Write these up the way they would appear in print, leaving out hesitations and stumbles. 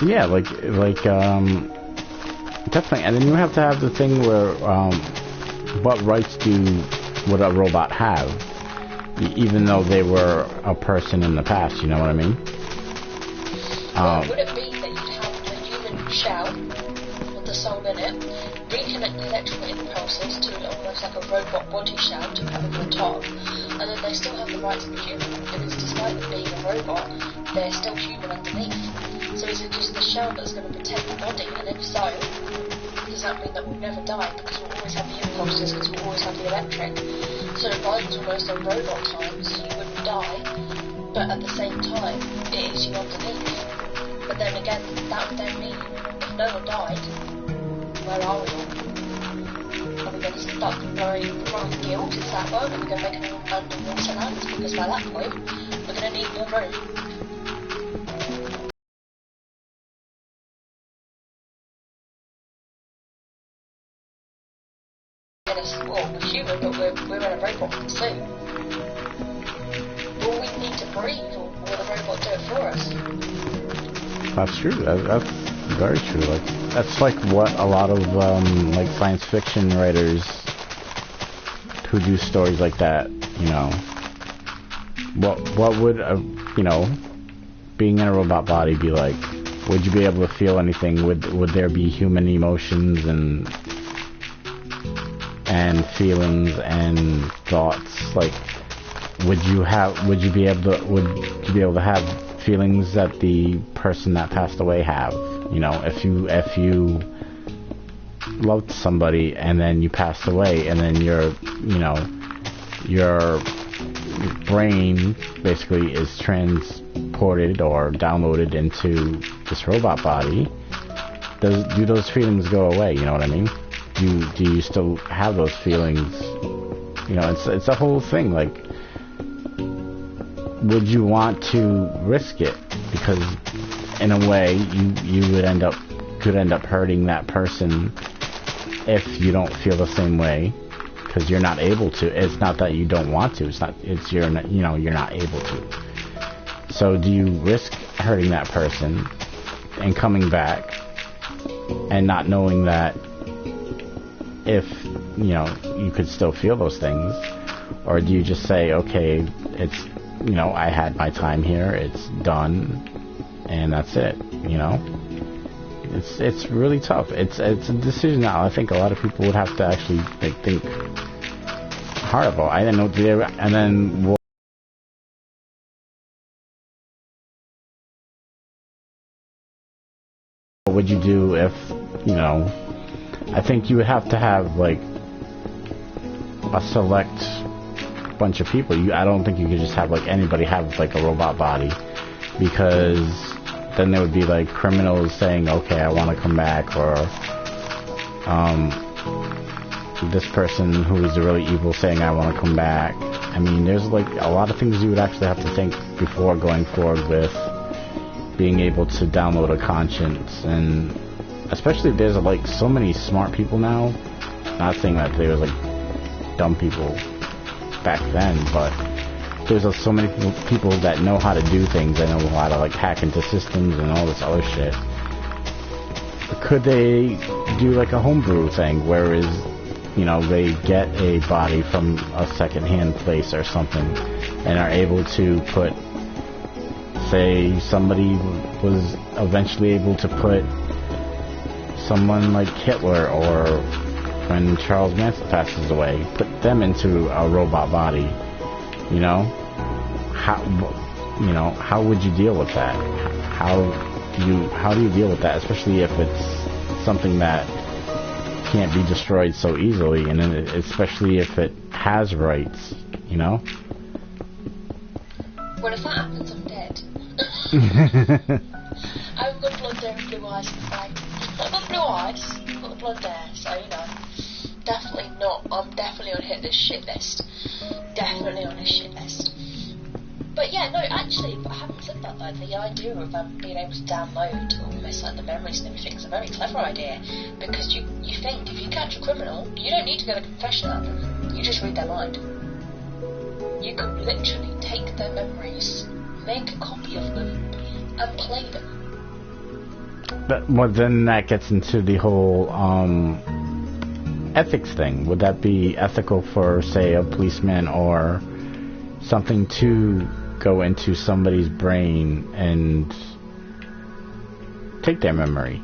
Yeah, definitely. And then you have to have the thing where, what rights would a robot have, even though they were a person in the past? You know what I mean? Would it be that you'd have a human shell with the soul in it, reconnect the electrical impulses to almost like a robot body shell to come over the top, and then they still have the rights of a human because despite them being a robot, they're still human underneath. So is it just the shell that's going to protect the body? And if so, does that mean that we'll never die because we'll always have the impulses, because we'll always have the electric? So if I was almost a robot times, you wouldn't die, but at the same time, it is you underneath. But then again, that would then mean if no one died, where are we all? Are we going to start blowing guilt? Is that one? Are we going to make an underwater land? Because by that point, we're going to need more room. Well, we're human, but we're in a robot suit. Will we need to breathe, or will the robot do it for us? That's true. That's very true. Like, that's like what a lot of like science fiction writers who do stories like that, you know. What would being in a robot body be like? Would you be able to feel anything? Would there be human emotions and feelings and thoughts? Like, would you be able to have feelings that the person that passed away have? You know, if you loved somebody and then you passed away, and then your brain basically is transported or downloaded into this robot body, do those feelings go away? You know what I mean? Do you still have those feelings? You know, it's a whole thing. Like, would you want to risk it? Because in a way, you could end up hurting that person if you don't feel the same way, because you're not able to. It's not that you don't want to. You're not able to. So do you risk hurting that person and coming back and not knowing that if you could still feel those things? Or do you just say, okay, it's I had my time here, it's done, and that's it? It's really tough. It's a decision that I think a lot of people would have to actually think hard about. I didn't know. And then what would you do if I think you would have to have like a select bunch of people. I don't think you could just have like anybody have like a robot body, because then there would be like criminals saying, okay, I want to come back, or this person who is really evil saying, I want to come back. I mean, there's like a lot of things you would actually have to think before going forward with being able to download a conscience. And especially there's like so many smart people now. Not saying that there was like dumb people back then, but there's so many people that know how to do things, and know how to like hack into systems and all this other shit. Could they do like a homebrew thing, whereas they get a body from a second-hand place or something, and are able to put, say, somebody was eventually able to put someone like Hitler, or when Charles Manson passes away, put them into a robot body. How would you deal with that? How do you deal with that, especially if it's something that can't be destroyed so easily, and then especially if it has rights, Well, if that happens, I'm dead. I've got blonde hair and blue eyes, I've got blue eyes, I've got the blonde hair, so definitely not. I'm definitely on Hitler's shit list. Definitely on his shit list. But yeah, no, actually, but having said that though, the idea of being able to download almost like the memories and everything is a very clever idea, because you think if you catch a criminal, you don't need to go to confession album, you just read their mind. You could literally take their memories, make a copy of them, and play them. Well, then that gets into the whole ethics thing. Would that be ethical for, say, a policeman or something to go into somebody's brain and take their memory?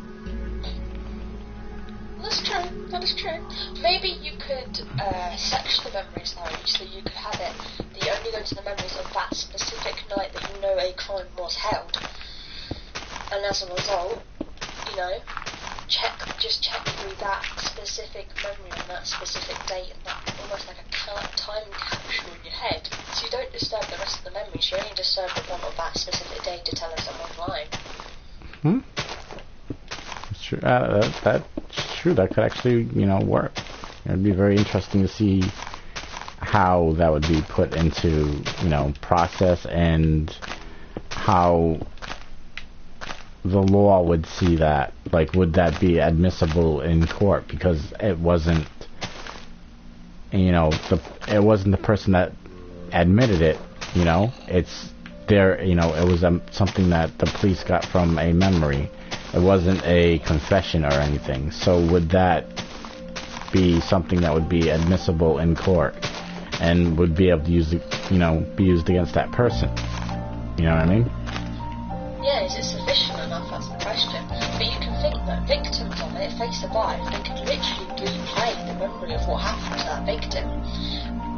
That's true. That is true. Maybe you could section the memories though, so you could have it that you only go to the memories of that specific night that you know a crime was held, and as a result, you know, check through that specific memory on that specific date, and that almost like a time capsule in your head. So you don't disturb the rest of the memories. You only disturb the one of that specific day to tell us someone's lying. That's true. That's true. That could actually, work. It would be very interesting to see how that would be put into, process, and how the law would see that. Like, would that be admissible in court? Because it wasn't, it wasn't the person that admitted it. It's there. It was something that the police got from a memory. It wasn't a confession or anything. So would that be something that would be admissible in court and would be able to use, be used against that person? You know what I mean? Yeah, is it sufficient enough? That's the question. But you can think that victims of it, if they survive, they can literally replay the memory of what happened to that victim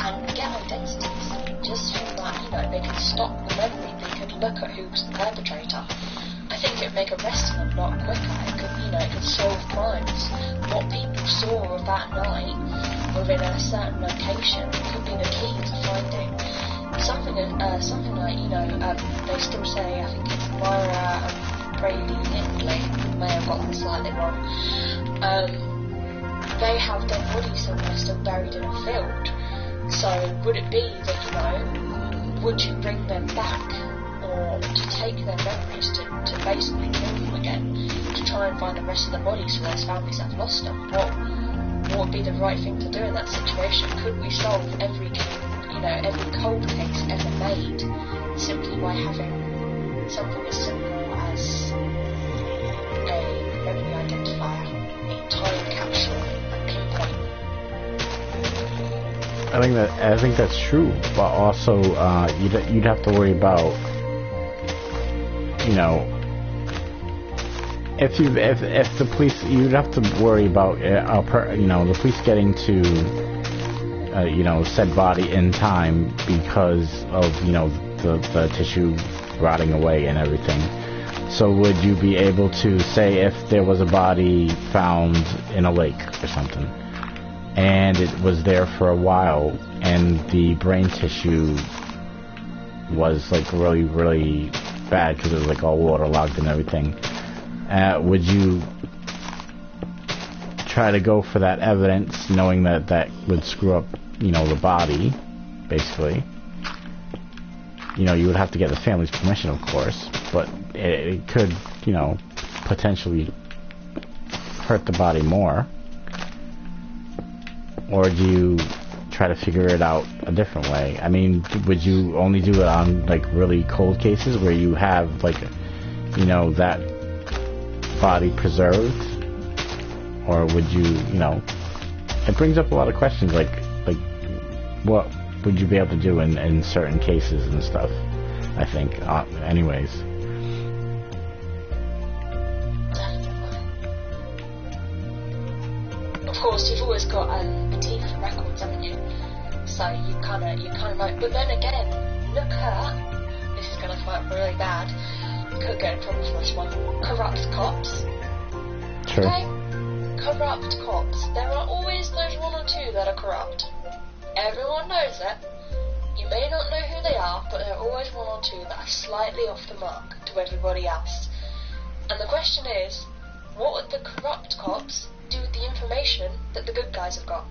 and get identities. Just from that, they can stop the memory. They can look at who's the perpetrator. I think it would make arresting them a lot quicker. It could solve crimes. What people saw of that night within a certain location could be the key to finding something like, they still say, I think it's Myra and Brady Hindley, may have got that slightly wrong. They have their bodies somewhere still buried in a field. So would it be that, would you bring them back, or to take their memories to basically kill them again, to try and find the rest of the bodies for those families that have lost them? What would be the right thing to do in that situation? Could we solve every cold case ever made simply by having something as simple as a memory identifier, a time capsule, a pinpoint? I think that's true, but also you'd have to worry about, if the police, you'd have to worry about the police getting to said body in time because of the tissue rotting away and everything. So would you be able to say if there was a body found in a lake or something, and it was there for a while, and the brain tissue was like really, really bad because it was like all waterlogged and everything, would you try to go for that evidence, knowing that would screw up, the body, basically? You would have to get the family's permission, of course, but it could, potentially hurt the body more. Or do you try to figure it out a different way? I mean, would you only do it on, like, really cold cases where you have, like, that body preserved? Or would you, it brings up a lot of questions, like what would you be able to do in certain cases and stuff, I think, anyways. Of course, you've always got a team for records, haven't you? So you kind of know. But then again, look at, this is going to come out really bad, could get in trouble for this one, corrupt cops. Sure. Okay? Corrupt cops. There are always those one or two that are corrupt. Everyone knows it. You may not know who they are, but there are always one or two that are slightly off the mark to everybody else. And the question is, what would the corrupt cops do with the information that the good guys have got?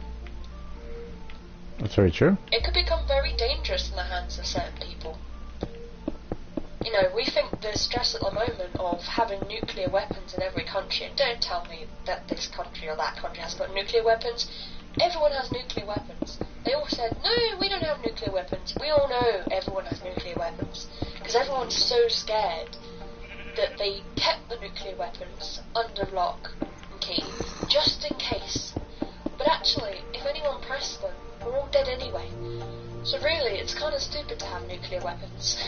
That's very true. It could become very dangerous in the hands of certain people. We think the stress at the moment of having nuclear weapons in every country, and don't tell me that this country or that country has got nuclear weapons. Everyone has nuclear weapons. They all said, no, we don't have nuclear weapons. We all know everyone has nuclear weapons. Because everyone's so scared that they kept the nuclear weapons under lock and key, just in case. But actually, if anyone pressed them, we're all dead anyway. So really, it's kind of stupid to have nuclear weapons.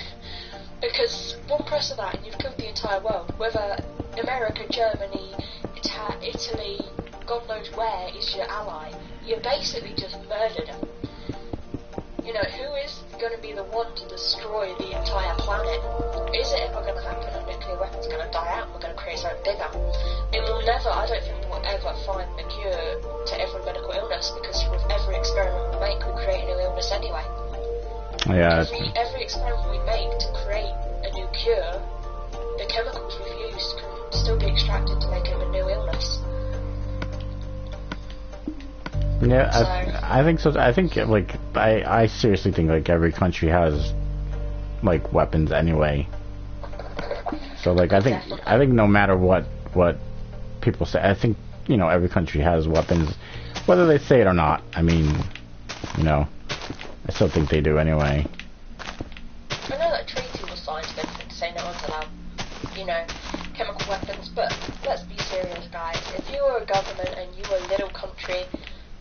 Because one press of that and you've killed the entire world. Whether America, Germany, Italy, God knows where is your ally, you basically just murdered them. You know, who is going to be the one to destroy the entire planet? Is it ever going to happen that nuclear weapons are going to die out and we're going to create something bigger? And we'll never, I don't think we'll ever find a cure to every medical illness, because with every experiment we make, we create a new illness anyway. Yeah. Every experiment we make to create a new cure, the chemicals we've used can still be extracted to make it a new illness. Yeah, So, I think so. I think, like, I seriously think, like, every country has, like, weapons anyway. So, like, I think no matter what people say, I think, you know, every country has weapons, whether they say it or not. I mean, you know, I still think they do anyway. I know that treaty was signed and everything to say no one's allowed, you know, chemical weapons, but let's be serious, guys. If you were a government and you were a little country,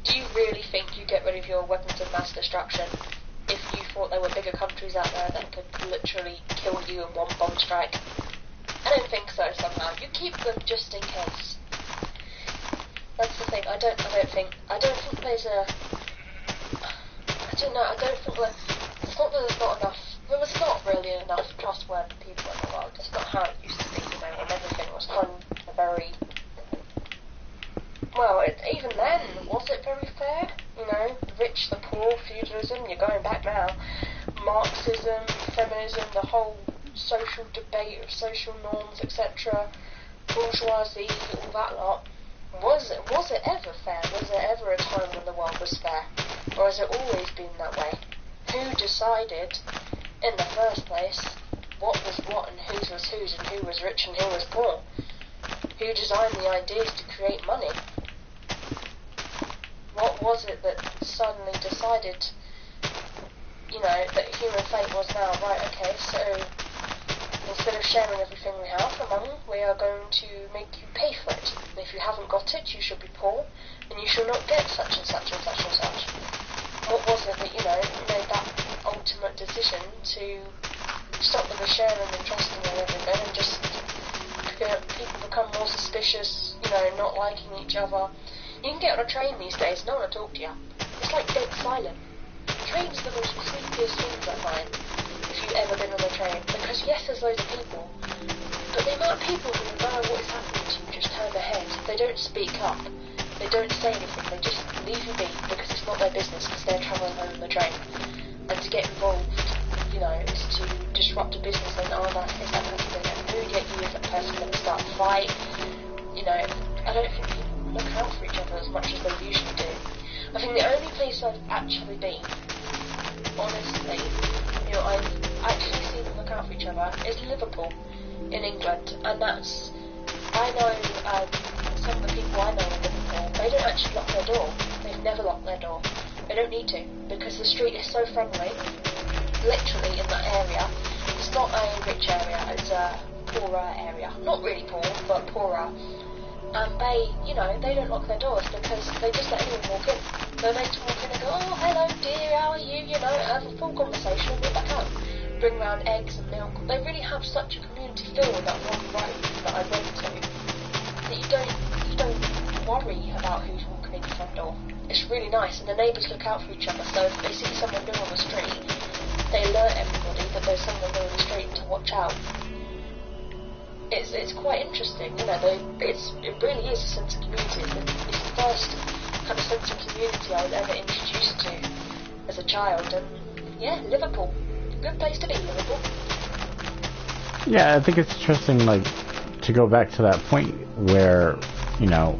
do you really think you get rid of your weapons of mass destruction if you thought there were bigger countries out there that could literally kill you in one bomb strike? I don't think so somehow. You keep them just in case. That's the thing. I don't think there's a... I don't know, I don't think that... It's not that there's not enough... There was not really enough trustworthy people in the world. It's not how it used to be, you know, when everything was kind of very... Well, even then, was it very fair? You know, the rich, the poor, feudalism, you're going back now. Marxism, feminism, the whole social debate of social norms, etc. Bourgeoisie, all that lot. Was it ever fair? Was there ever a time when the world was fair? Or has it always been that way? Who decided, in the first place, what was what and whose was whose and who was rich and who was poor? Who designed the ideas to create money? What was it that suddenly decided, you know, that human fate was now, right, okay, so instead of sharing everything we have among, we are going to make you pay for it. And if you haven't got it, you should be poor, and you shall not get such and such and such and such. What was it that, you know, made that ultimate decision to stop the sharing and trusting and everything, and just, you know, people become more suspicious, you know, not liking each other. You can get on a train these days, no one will talk to you. It's like dead silent. Trains are the most creepiest things I find, if you've ever been on a train, because yes, there's loads of people, but the amount of people who know what is happening to you just turn their head. They don't speak up, they don't say anything, they just leave you be, because it's not their business, because they're travelling home on the train. And to get involved, you know, is to disrupt a business, and oh, that is that person going to get moody at you, is that person going to start a fight? You know, I don't think people look out for each other as much as they usually do. I think the only place I've actually been, honestly, you know, I've actually seen them look out for each other is Liverpool in England, and that's, I know some of the people I know in Liverpool, they don't actually lock their door. They've never locked their door. They don't need to, because the street is so friendly, literally in that area. It's not a rich area, it's a poorer area. Not really poor, but poorer. And they, you know, they don't lock their doors because they just let anyone walk in. They're made to walk in and go, oh, hello dear, how are you, you know, have a full conversation and walk back out. Bring round eggs and milk. They really have such a community feel in that one road that I went to, that you don't worry about who's walking in your front door. It's really nice, and the neighbours look out for each other, so if they see someone new on the street, they alert everybody that there's someone new on the street to watch out. It's quite interesting, you know, it really is a sense of community. It's the first kind of sense of community I was ever introduced to as a child, and yeah, Liverpool. Good place to be, Liverpool. Yeah, I think it's interesting, like, to go back to that point where, you know,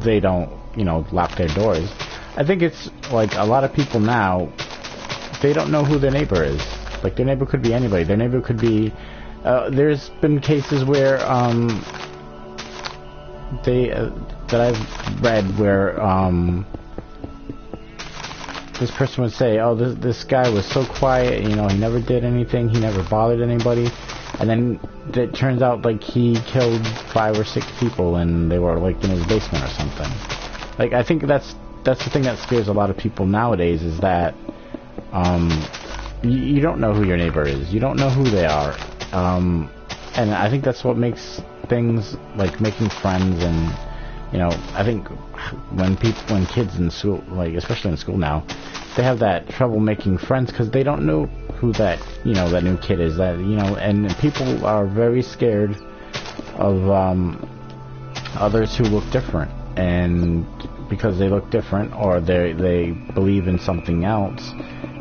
they don't, you know, lock their doors. I think it's, like, a lot of people now, they don't know who their neighbor is. Like, their neighbor could be anybody. Their neighbor could be... there's been cases where, that I've read where, this person would say, oh, this guy was so quiet, you know, he never did anything, he never bothered anybody. and then it turns out like he killed 5 or 6 people, and they were like in his basement or something. Like, I think that's the thing that scares a lot of people nowadays, is that you don't know who your neighbor is. You don't know who they are. And I think that's what makes things like making friends, and I think when kids in school, like especially in school now, they have that trouble making friends because they don't know who that that new kid is, and people are very scared of others who look different, and because they look different or they believe in something else,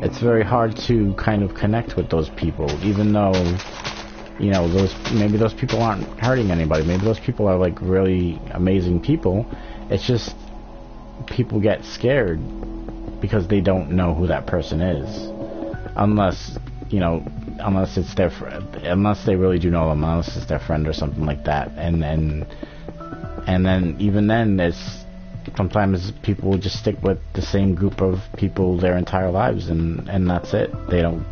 it's very hard to kind of connect with those people, even though maybe those people aren't hurting anybody. Maybe those people are like really amazing people. It's just people get scared because they don't know who that person is, unless it's their unless they really do know them, unless it's their friend or something like that. And then even then, there's sometimes people will just stick with the same group of people their entire lives, and that's it. They don't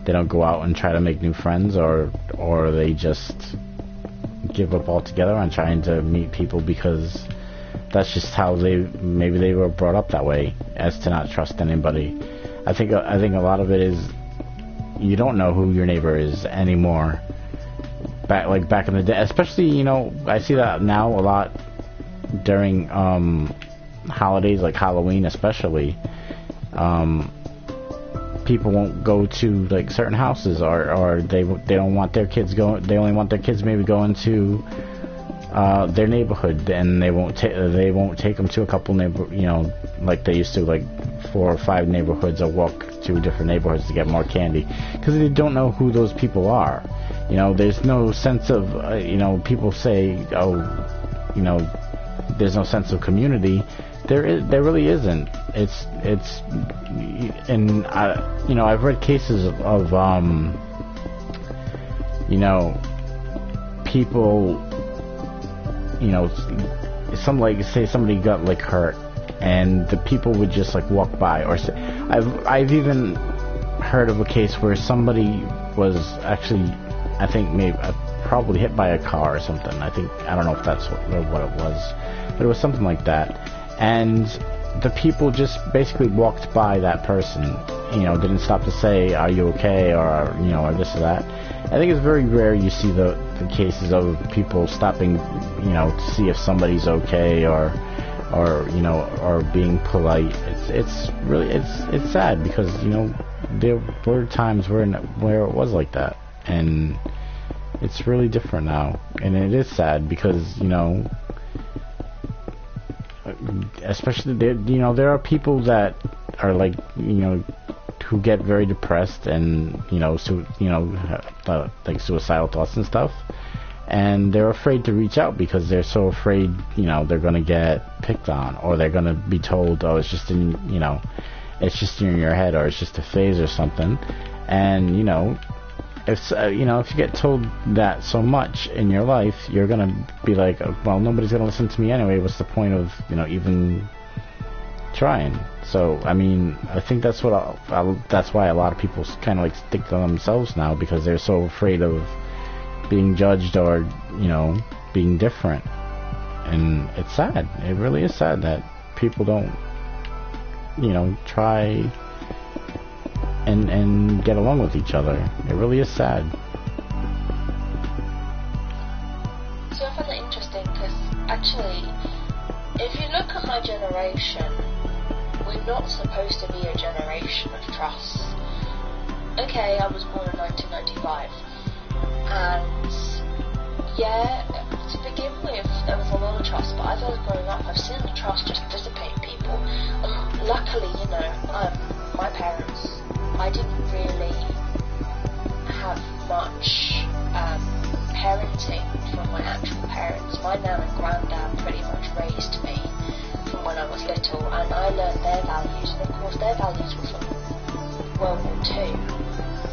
they don't go out and try to make new friends, or they just give up altogether on trying to meet people because that's just how maybe they were brought up that way, as to not trust anybody. I think a lot of it is you don't know who your neighbor is anymore. Back in the day, especially I see that now a lot during holidays like Halloween, especially. People won't go to like certain houses, or they don't want their kids going. They only want their kids maybe going to their neighborhood, and they won't take them to a couple like they used to, like 4 or 5 neighborhoods, or walk to different neighborhoods to get more candy, because they don't know who those people are. There's no sense of people say, there's no sense of community. There really isn't. And I've read cases of people, say somebody got like hurt, and the people would just like walk by, or say, I've even heard of a case where somebody was actually, I think maybe probably hit by a car or something. I don't know if that's what it was, but it was something like that. And the people just basically walked by that person, didn't stop to say, are you okay, or this or that. I think it's very rare you see the cases of people stopping, to see if somebody's okay, or being polite. It's really sad, because there were times where it was like that, and it's really different now, and it is sad because especially there are people that are like who get very depressed, and like suicidal thoughts and stuff, and they're afraid to reach out because they're so afraid they're gonna get picked on, or they're gonna be told, oh, it's just in your head, or it's just a phase or something. And if you get told that so much in your life, you're gonna be like, well, nobody's gonna listen to me anyway. What's the point of even trying? So I mean, I think that's that's why a lot of people kind of like stick to themselves now, because they're so afraid of being judged, or being different. And it's sad. It really is sad that people don't try and get along with each other. It really is sad. So I find that interesting, because actually, if you look at my generation, we're not supposed to be a generation of trust. Okay, I was born in 1995, and yeah, to begin with, there was a lot of trust, but as I was growing up, I've seen the trust just dissipate in people. Luckily, my parents, I didn't really have much parenting from my actual parents. My nan and granddad pretty much raised me from when I was little, and I learned their values, and of course their values were from World War II.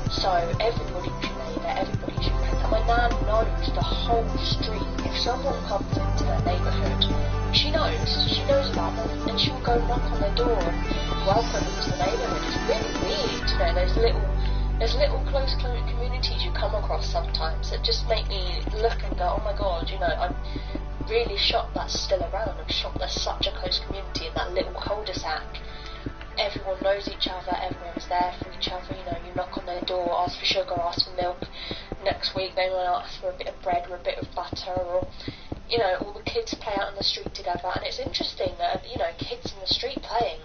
So everybody was your neighbour, everybody was your friend, and my nan knows the whole street. If someone comes into their neighbourhood, she knows about them, and she will go knock on their door and welcome them to the neighbourhood. It's really weird, those little there's little close communities you come across sometimes that just make me look and go, oh my god, you know, I'm really shocked that's still around. I'm shocked there's such a close community in that little cul-de-sac. Everyone knows each other, everyone's there for each other, you know, you knock on their door, ask for sugar, ask for milk. Next week they might ask for a bit of bread or a bit of butter, or, you know, all the kids play out in the street together. And it's interesting that, you know, kids in the street playing,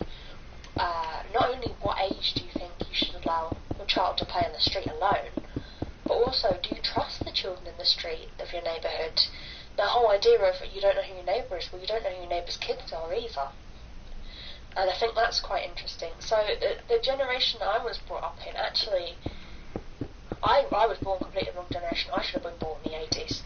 not only what age do you think you should allow your child to play in the street alone, but also, do you trust the children in the street of your neighbourhood? The whole idea of you don't know who your neighbour is, well, you don't know who your neighbour's kids are either. And I think that's quite interesting. So the generation that I was brought up in, actually, I was born completely wrong generation. I should have been born in the 80s.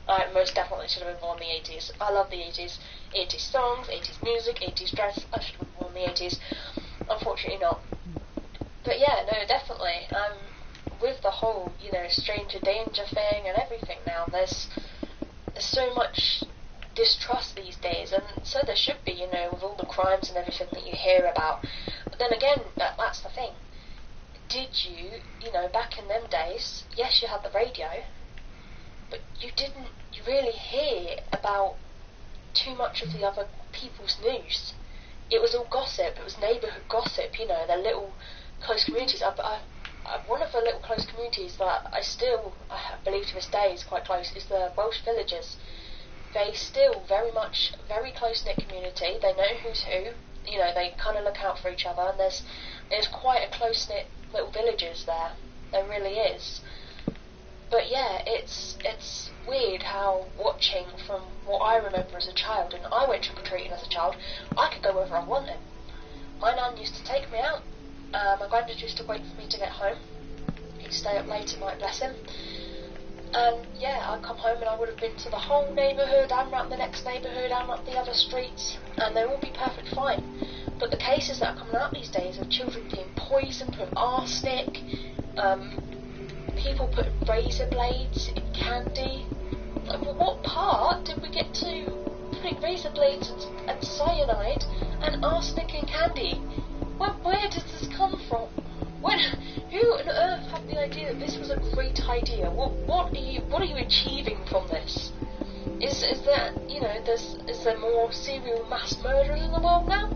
I most definitely should have been born in the 80s. I love the 80s. 80s songs, 80s music, 80s dress. I should have been born in the 80s. Unfortunately not. But yeah, no, definitely. With the whole, you know, stranger danger thing and everything now, there's so much distrust these days, and so there should be, you know, with all the crimes and everything that you hear about. But then again, that's the thing. Did you, you know, back in them days, yes, you had the radio, but you didn't really hear about too much of the other people's news. It was all gossip. It was neighbourhood gossip, you know, their little close communities. One of the little close communities that I believe to this day is quite close is the Welsh villagers. They still very close-knit community. They know who's who. You know, they kind of look out for each other, and there's quite a close-knit little villages there. There really is. But yeah, it's weird how, watching from what I remember as a child, and I went trick-or-treating as a child, I could go wherever I wanted. My nan used to take me out. My granddad used to wait for me to get home. He'd stay up late at night, bless him. And yeah, I'd come home and I would have been to the whole neighbourhood and round the next neighbourhood and up the other streets, and they'd all be perfectly fine. But the cases that are coming out these days of children being poisoned with arsenic, people putting razor blades in candy. Like, well, what part did we get to putting razor blades and cyanide and arsenic in candy? Where does this come from? Who on earth had the idea that this was a great idea? What are you achieving from this? Is there, you know, is there more serial mass murderers in the world now?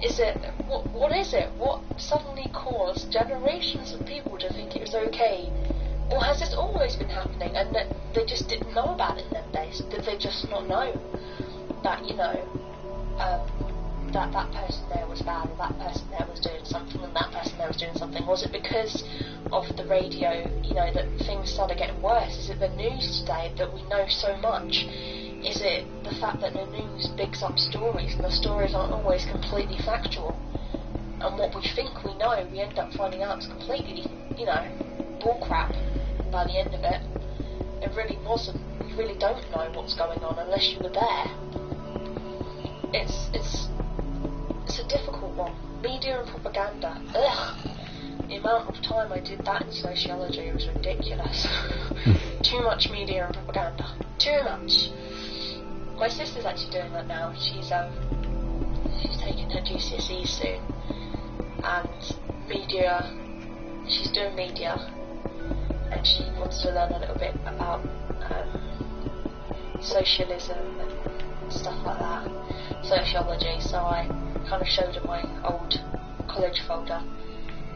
Is it what is it? What suddenly caused generations of people to think it was okay? Or has this always been happening and that they just didn't know about it in them days? Did they just not know that, you know, that person there was bad, or that person there was doing something, and that person there was doing something? Was it because of the radio, you know, that things started getting worse? Is it the news today that we know so much? Is it the fact that the news bigs up stories, and the stories aren't always completely factual? And what we think we know, we end up finding out it's completely, you know, bullcrap by the end of it. It really wasn't. You really don't know what's going on unless you were there. It's a difficult one. Media and propaganda. Ugh. The amount of time I did that in sociology was ridiculous. Too much media and propaganda. Too much. My sister's actually doing that now. She's taking her GCSEs soon, and media. She's doing media, and she wants to learn a little bit about socialism and stuff like that, sociology. So I kind of showed her my old college folder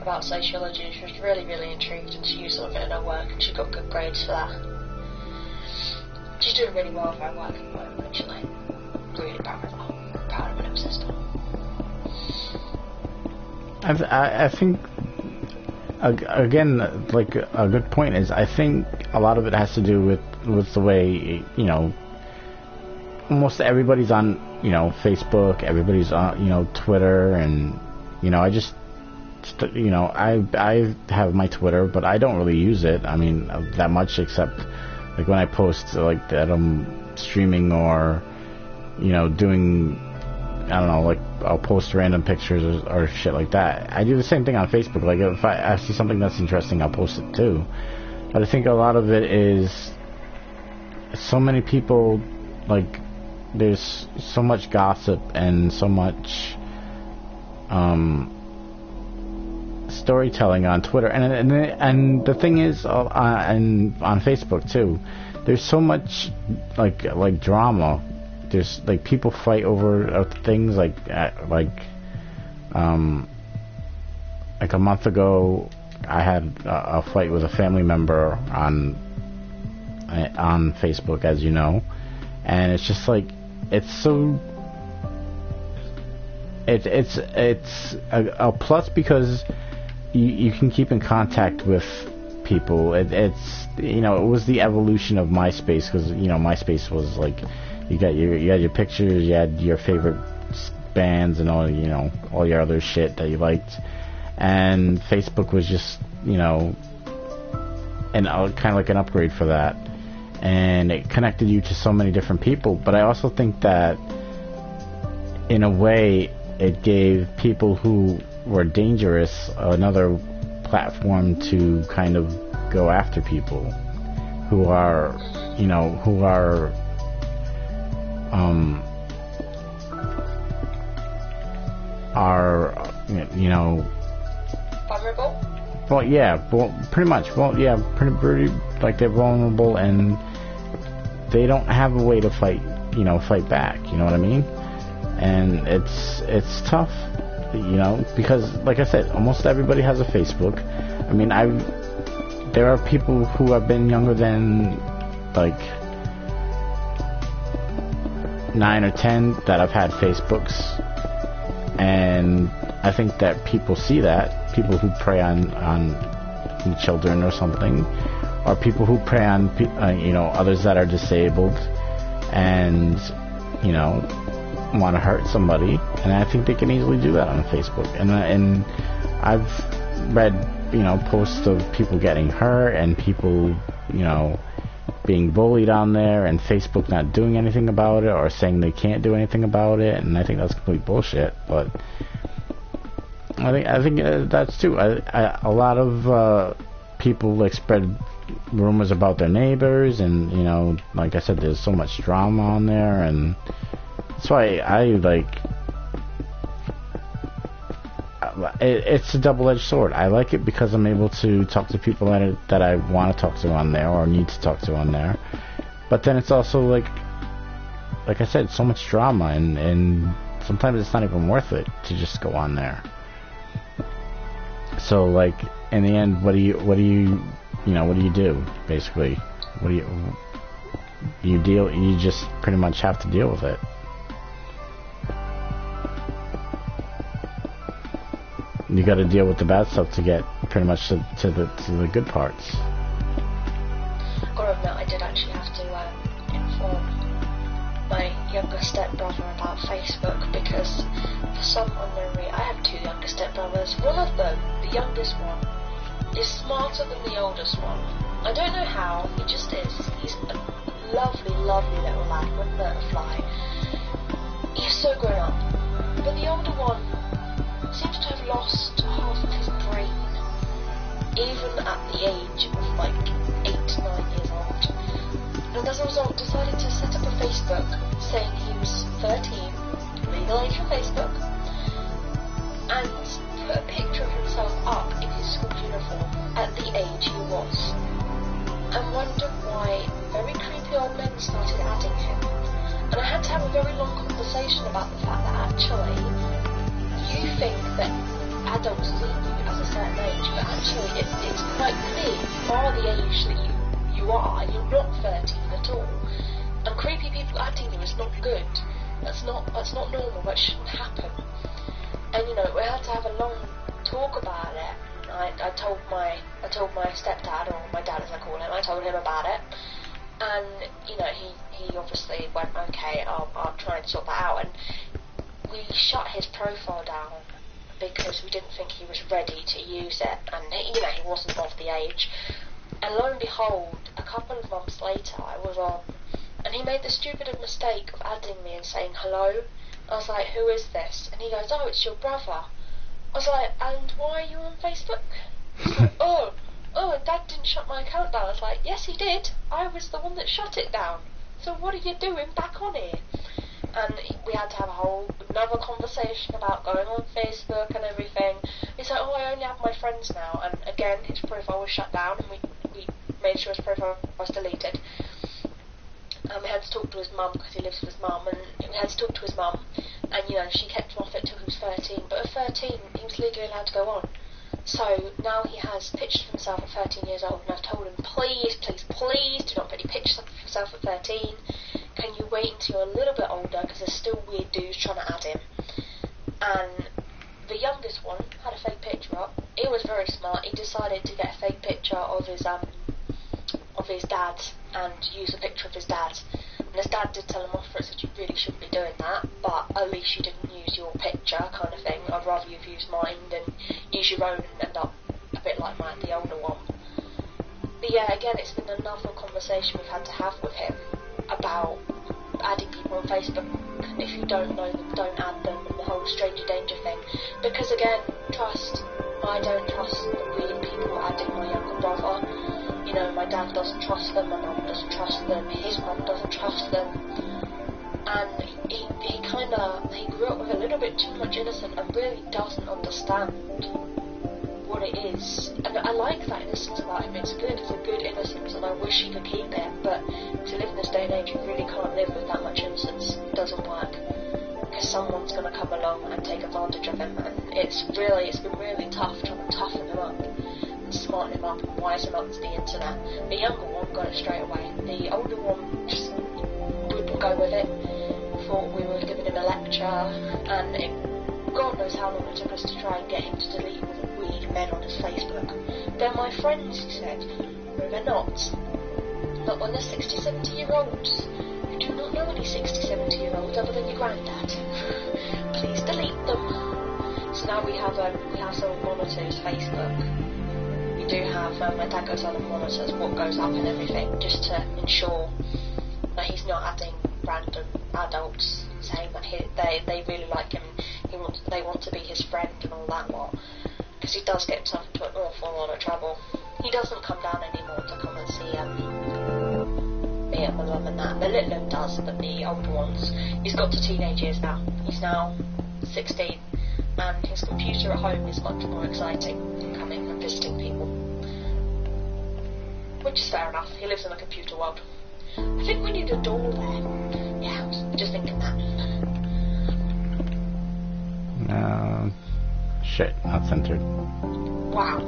about sociology. She was really, really intrigued, and she used some of it in her work, and she got good grades for that. She's doing really well for her work at the moment, actually. Really proud of her. Proud of my little sister. I think, again, like, a good point is, I think a lot of it has to do with the way, you know, almost everybody's on, you know, Facebook, everybody's on, you know, Twitter, and, you know, I just, you know, I have my Twitter, but I don't really use it, I mean, that much, except, like, when I post, like, that I'm streaming or, you know, doing, I don't know, like, I'll post random pictures or shit like that. I do the same thing on Facebook. Like, if I see something that's interesting, I'll post it too. But I think a lot of it is so many people, like, there's so much gossip and so much storytelling on Twitter, and the thing is, and on Facebook too. There's so much like drama. There's like people fight over things like a month ago, I had a fight with a family member on Facebook, as you know, and it's just like it's so. It's a plus because you can keep in contact with people. It's it was the evolution of MySpace, because MySpace was like you had your pictures, you had your favorite bands and all your other shit that you liked, and Facebook was just kind of like an upgrade for that, and it connected you to so many different people. But I also think that in a way it gave people who were dangerous another platform to kind of go after people who are vulnerable? Well, yeah, pretty much. Well, yeah, pretty like they're vulnerable and they don't have a way to fight back, you know what I mean? And it's tough, because like I said, almost everybody has a Facebook. I mean, there are people who have been younger than like 9 or 10 that have had Facebooks, and I think that people see that, people who prey on children or something, or people who prey on others that are disabled and want to hurt somebody, and I think they can easily do that on Facebook. And I've read posts of people getting hurt and people being bullied on there, and Facebook not doing anything about it or saying they can't do anything about it, and I think that's complete bullshit. But I think that's too. A lot of people spread rumors about their neighbors, and like I said, there's so much drama on there, and that's why it's a double-edged sword. I like it because I'm able to talk to people that I want to talk to on there or need to talk to on there. But then it's also like I said, so much drama, and sometimes it's not even worth it to just go on there. So in the end, what do you do basically? What do you just pretty much have to deal with it. You got to deal with the bad stuff to get pretty much to the good parts. Gotta admit, I did actually have to inform my younger stepbrother about Facebook, because for some unknown reason, I have 2 younger stepbrothers. One of them, the youngest one, is smarter than the oldest one. I don't know how, he just is. He's a lovely, lovely little lad, wouldn't hurt a fly. He's so grown up. But the older one seems to have lost half of his brain, even at the age of 8, 9 years old. And as a result, decided to set up a Facebook saying he was 13, legal age for Facebook, and put a picture of himself up in his school uniform at the age he was, and wondered why very creepy old men started adding him. And I had to have a very long conversation about the fact that actually you think that adults see you as a certain age, but actually it's quite clear you are the age that you are, and you're not 13 at all. And creepy people adding you is not good. That's not normal. That shouldn't happen. And we had to have a long talk about it. I told my stepdad, or my dad as I call him, I told him about it, and he obviously went, okay, I'll try and sort that out. And we shut his profile down because we didn't think he was ready to use it, and he wasn't of the age. And lo and behold, a couple of months later, I was on, and he made the stupid mistake of adding me and saying hello. I was like, who is this? And he goes, oh, it's your brother. I was like, and why are you on Facebook? He's like, oh, Dad didn't shut my account down. I was like, yes, he did. I was the one that shut it down. So what are you doing back on here? and we had to have another conversation about going on Facebook and everything. He's like, oh, I only have my friends now, and again, his profile was shut down, and we made sure his profile was deleted. And we had to talk to his mum, because he lives with his mum, and we had to talk to his mum, and, you know, she kept him off it till he was 13, but at 13, he was legally allowed to go on. So now he has pictures of himself at 13 years old, and I've told him, please, please, please, do not put any pictures of yourself at 13. Can you wait until you're a little bit older, because there's still weird dudes trying to add him. And the youngest one had a fake picture up. He was very smart. He decided to get a fake picture of his dad and use a picture of his dad. And his dad did tell him off for it, said you really shouldn't be doing that, but at least you didn't use your picture, kind of thing. I'd rather you've used mine than use your own and end up a bit like mine, the older one. But yeah, again, it's been another conversation we've had to have with him about adding people on Facebook. If you don't know them, don't add them, and the whole stranger danger thing. Because again, trust. I don't trust the weird people adding my younger brother. You know, my dad doesn't trust them, my mum doesn't trust them, his mum doesn't trust them. And he grew up with a little bit too much innocence and really doesn't understand what it is. And I like that innocence about him. It's a good innocence, and I wish he could keep it, but to live in this day and age, you really can't live with that much innocence. It doesn't work. Because someone's going to come along and take advantage of him, and it's been really tough trying to toughen him up and smarten him up and wise him up to the internet. The younger one got it straight away. The older one just wouldn't go with it. Thought we were giving him a lecture, and God knows how long it took us to try and get him to delete all the weird men on his Facebook. They're my friends, he said. No, they're not. Not when they're 60, 70-year-olds. You do not know any 60, 70-year-olds other than your granddad. Please delete them. So now we have someone monitors Facebook. We do have, my dad goes on and monitors what goes up and everything, just to ensure that he's not adding random adults saying that they really like him, they want to be his friend and all that lot, because he does get himself into an awful lot of trouble. He doesn't come down anymore to come and see me and my mum and that. The little one does, but the older ones, he's got to teenage years now. He's now 16, and his computer at home is much more exciting than coming and visiting people, which is fair enough. He lives in a computer world. I think we need a door there. Yeah, I was just thinking that. Shit, not centered. Wow.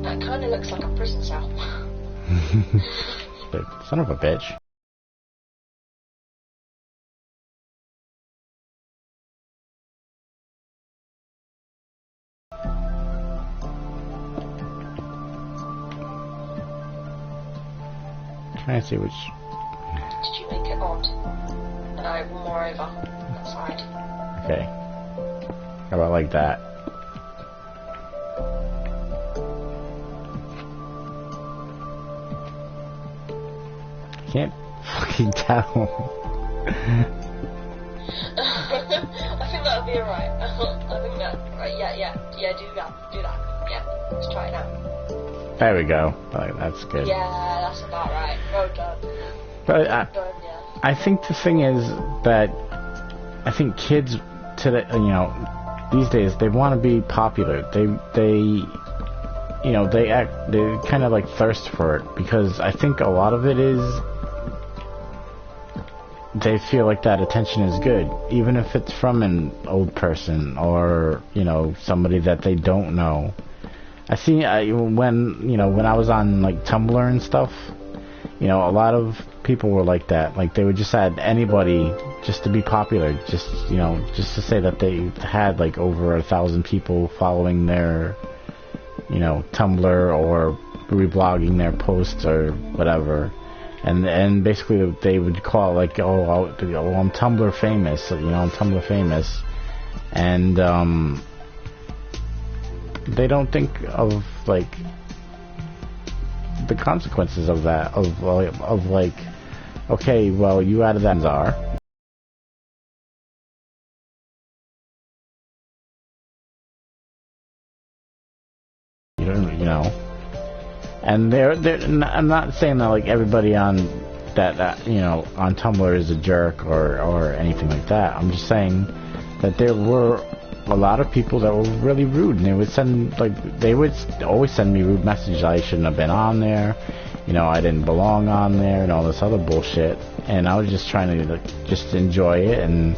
That kind of looks like a prison cell. Son of a bitch. Trying to see which. Did you make it odd? No, moreover, that side. Okay. How about like that? Can't fucking tell. I think that'll be alright. I think that, right, yeah, do that, yeah, let's try it out. There we go. That's good. Yeah, that's about right. Well done. But Yeah. I think the thing is that I think kids today, these days they want to be popular. They kind of like thirst for it, because I think a lot of it is they feel like that attention is good, even if it's from an old person or somebody that they don't know. I see when I was on like Tumblr and stuff, a lot of people were like that. Like they would just add anybody just to be popular, just to say that they had like over 1,000 people following their Tumblr or reblogging their posts or whatever. And basically they would call it like, I'm Tumblr famous, I'm Tumblr famous, and they don't think of like the consequences of that, of like, okay, well, you added that czar. And I'm not saying that like everybody on that you know, on Tumblr is a jerk or anything like that. I'm just saying that there were a lot of people that were really rude, and they would always send me rude messages. I shouldn't have been on there, you know, I didn't belong on there, and all this other bullshit. And I was just trying to just enjoy it. And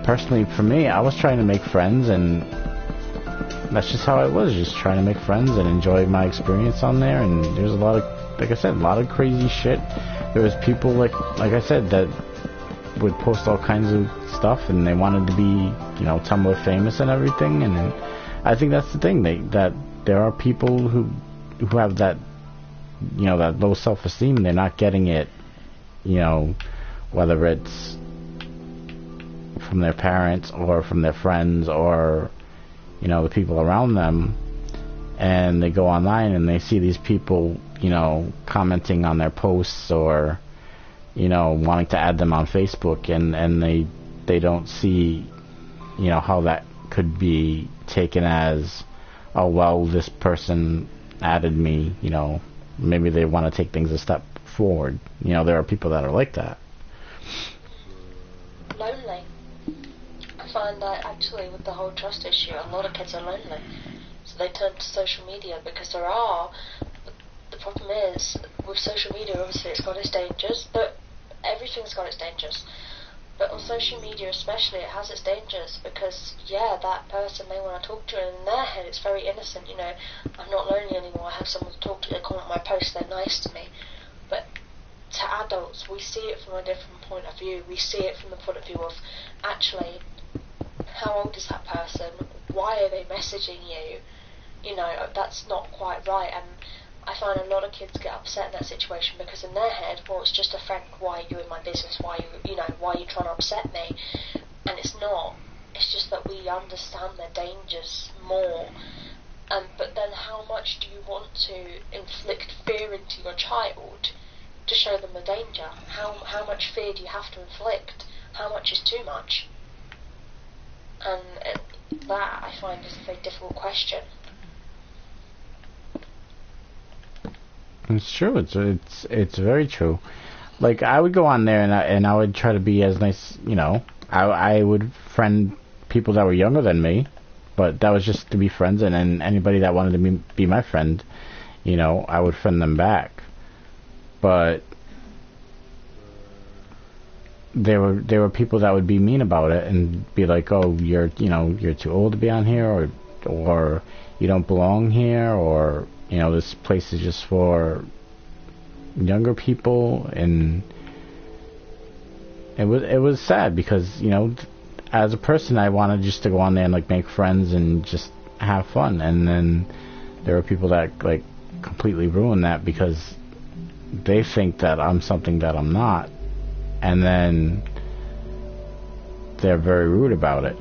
personally, for me, I was trying to make friends, and that's just how I was, just trying to make friends and enjoy my experience on there. And there's a lot of, like I said, a lot of crazy shit. There was people like I said, that would post all kinds of stuff, and they wanted to be, you know, Tumblr famous and everything. And I think that's the thing, that there are people who have that, you know, that low self-esteem, and they're not getting it, you know, whether it's from their parents or from their friends or, you know, the people around them, and they go online and they see these people, you know, commenting on their posts, or, you know, wanting to add them on Facebook, and they don't see, you know, how that could be taken as, oh, well, this person added me, you know, maybe they want to take things a step forward. You know, there are people that are like that. Lonely. I find that actually with the whole trust issue, a lot of kids are lonely. So they turn to social media because there are... The problem is, with social media, obviously it's got its dangers, but everything's got its dangers. But on social media especially, it has its dangers because, yeah, that person may want to talk to you, and in their head it's very innocent, you know, I'm not lonely anymore, I have someone to talk to, they comment my post, they're nice to me. But to adults, we see it from a different point of view. We see it from the point of view of, actually, how old is that person? Why are they messaging you? You know, that's not quite right. And I find a lot of kids get upset in that situation because in their head, well, it's just a friend, why are you in my business, why are you trying to upset me? And it's not. It's just that we understand their dangers more. But then how much do you want to inflict fear into your child to show them the danger? How much fear do you have to inflict? How much is too much? And that, I find, is a very difficult question. It's true. It's very true. Like, I would go on there and I would try to be as nice, you know. I would friend people that were younger than me, but that was just to be friends. And then anybody that wanted to be my friend, you know, I would friend them back. But there were people that would be mean about it and be like, oh, you're too old to be on here, or you don't belong here, or, you know, this place is just for younger people. And it was sad because, you know, as a person, I wanted just to go on there and like make friends and just have fun. And then there are people that like completely ruin that because they think that I'm something that I'm not, and then they're very rude about it.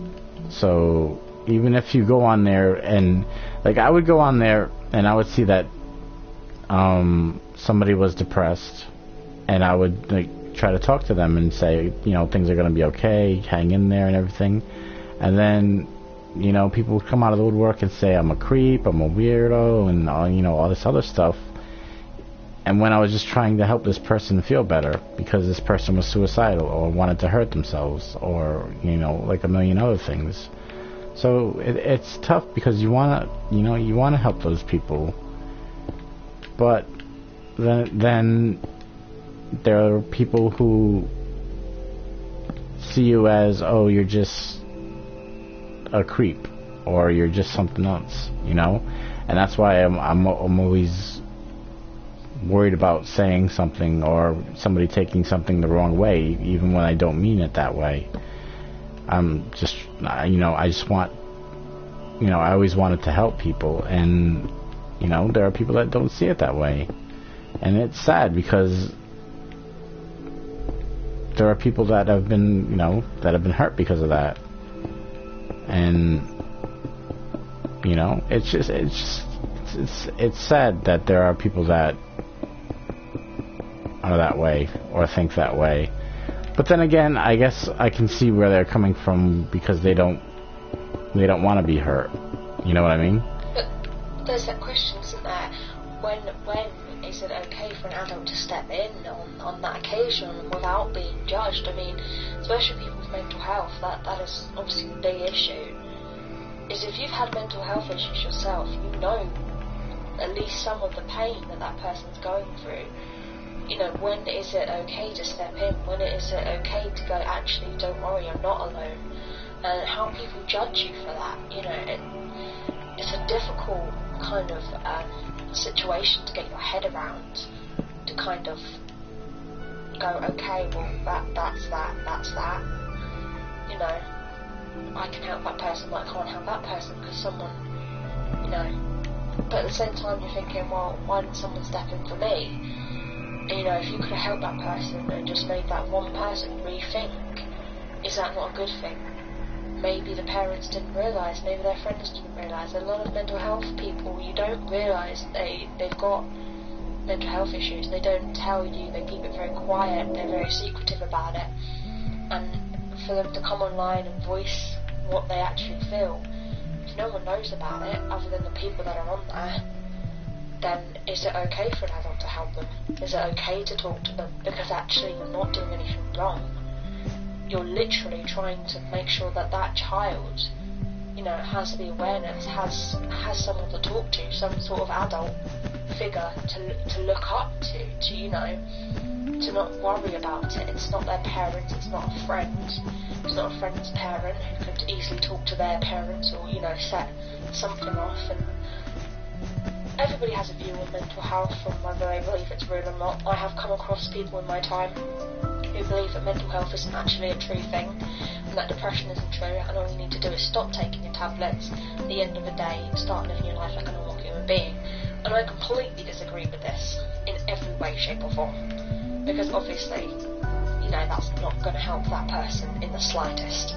So even if you go on there and, like, I would go on there and I would see that somebody was depressed, and I would like try to talk to them and say, you know, things are going to be okay, hang in there and everything. And then, you know, people would come out of the woodwork and say I'm a creep, I'm a weirdo, and you know, all this other stuff. And when I was just trying to help this person feel better because this person was suicidal or wanted to hurt themselves, or, you know, like a million other things. So it's tough because you want to help those people, but then there are people who see you as, oh, you're just a creep, or you're just something else, you know. And that's why I'm always worried about saying something or somebody taking something the wrong way, even when I don't mean it that way. I'm just, you know, I just want, you know, I always wanted to help people, and, you know, there are people that don't see it that way. And it's sad because there are people that have been, you know, that have been hurt because of that. And, you know, it's sad that there are people that are that way or think that way. But then again, I guess I can see where they're coming from because they don't want to be hurt. You know what I mean? But there's that question, isn't there? When is it okay for an adult to step in on that occasion without being judged? I mean, especially people with mental health, that is obviously a big issue. Is if you've had mental health issues yourself, you know at least some of the pain that person's going through. You know, when is it okay to step in? When is it okay to go, actually, don't worry, I'm not alone? And how people judge you for that, you know, it's a difficult kind of situation to get your head around, to kind of go, okay, well, that's that, you know, I can help that person, but I can't help that person because someone, you know, but at the same time you're thinking, well, why didn't someone step in for me? And, you know, if you could have helped that person and just made that one person rethink, is that not a good thing? Maybe the parents didn't realise, maybe their friends didn't realise. A lot of mental health people, you don't realise they've got mental health issues. They don't tell you, they keep it very quiet, they're very secretive about it. And for them to come online and voice what they actually feel, if no one knows about it other than the people that are on there, then is it okay for an adult to help them? Is it okay to talk to them? Because actually you're not doing anything wrong. You're literally trying to make sure that that child, you know, has the awareness, has someone to talk to, some sort of adult figure to look up to, you know, to not worry about it. It's not their parents, it's not a friend, it's not a friend's parent who could easily talk to their parents or, you know, set something off. And everybody has a view on mental health from whether they believe it's real or not. I have come across people in my time who believe that mental health isn't actually a true thing, and that depression isn't true, and all you need to do is stop taking your tablets at the end of the day, start living your life like a normal human being. And I completely disagree with this in every way, shape or form, because obviously, you know, that's not going to help that person in the slightest,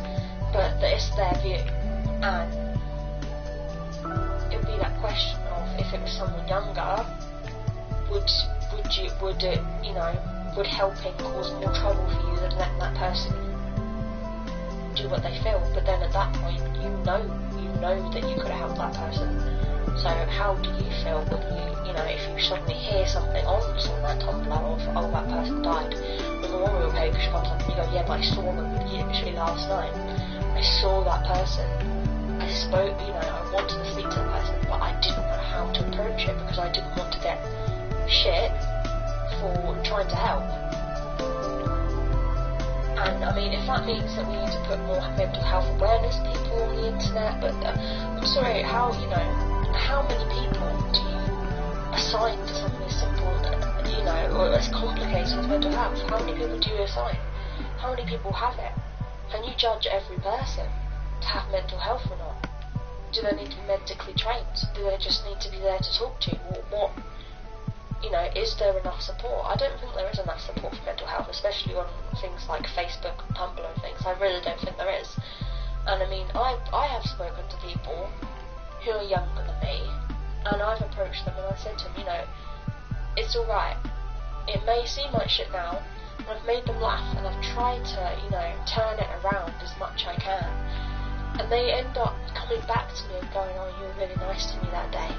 but that it's their view. And it would be that question of, if it was someone younger, would it, you know, would helping cause more trouble for you than letting that person do what they feel? But then at that point, you know that you could have helped that person. So how do you feel when you know, if you suddenly hear something on that Tumblr of, oh, that person died, the memorial page comes up and you go, yeah, but I saw them literally last night. I saw that person. I spoke, you know, I wanted to speak to the person, but I didn't know how to approach it because I didn't want to get shit for trying to help. And I mean, if that means that we need to put more mental health awareness people on the internet, but I'm sorry, how many people do you assign to something as simple, you know, or as complicated as mental health? How many people do you assign? How many people have it? Can you judge every person to have mental health or not? Do they need to be medically trained? Do they just need to be there to talk to you? What you know, is there enough support? I don't think there is enough support for mental health, especially on things like Facebook and Tumblr and things. I really don't think there is. And I mean, I have spoken to people who are younger than me, and I've approached them and I said to them, you know, it's alright. It may seem like shit now, and I've made them laugh, and I've tried to, you know, turn it around as much as I can. And they end up coming back to me and going, oh, you were really nice to me that day.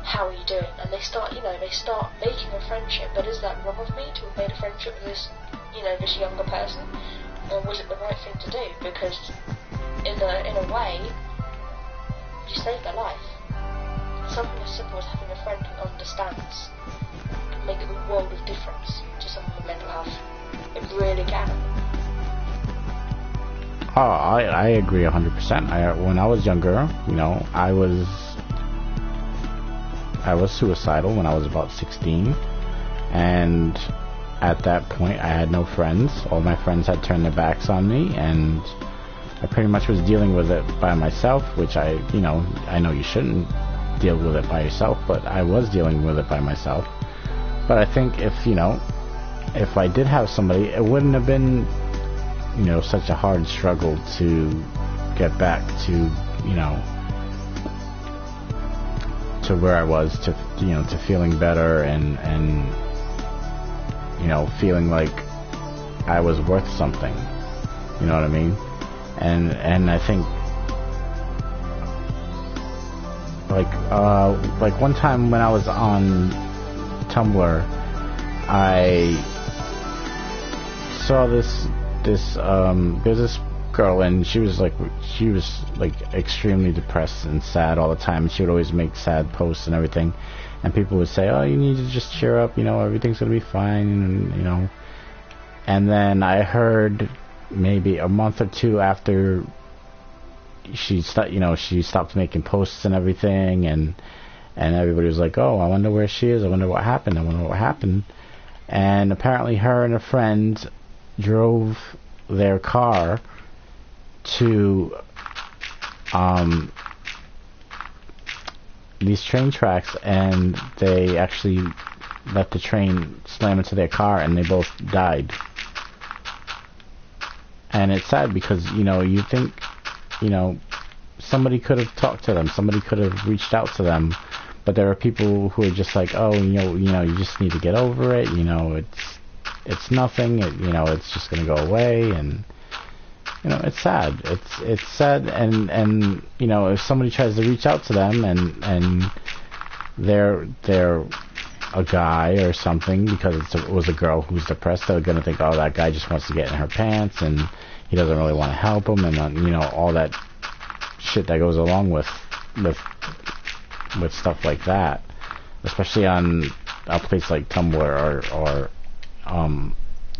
How are you doing? And they start making a friendship. But is that wrong of me to have made a friendship with this, you know, this younger person? Or was it the right thing to do? Because in a way, you saved their life. Something as simple as having a friend who understands can make a world of difference to someone with mental health. It really can. Oh, I agree 100%. When I was younger, you know, I was suicidal when I was about 16, and at that point I had no friends. All my friends had turned their backs on me, and I pretty much was dealing with it by myself, which I know you shouldn't deal with it by yourself, but I was dealing with it by myself. But I think if I did have somebody, it wouldn't have been, you know, such a hard struggle to get back to, you know, to where I was, to, you know, to feeling better and you know, feeling like I was worth something. You know what I mean? And I think like one time when I was on Tumblr, I saw there's this girl, and she was like extremely depressed and sad all the time, and she would always make sad posts and everything, and people would say, oh, you need to just cheer up, everything's gonna be fine, and then I heard maybe a month or two after she stopped making posts and everything, and everybody was like, oh, I wonder where she is, I wonder what happened, and apparently her and a friend drove their car to these train tracks, and they actually let the train slam into their car, and they both died. And it's sad because, you think, somebody could have talked to them, somebody could have reached out to them, but there are people who are just like, oh, you just need to get over it, it's nothing, it's just gonna go away, and it's sad. It's sad, and if somebody tries to reach out to them and they're a guy or something, because it was a girl who's depressed, they're gonna think, oh, that guy just wants to get in her pants, and he doesn't really want to help them, and all that shit that goes along with stuff like that, especially on a place like Tumblr or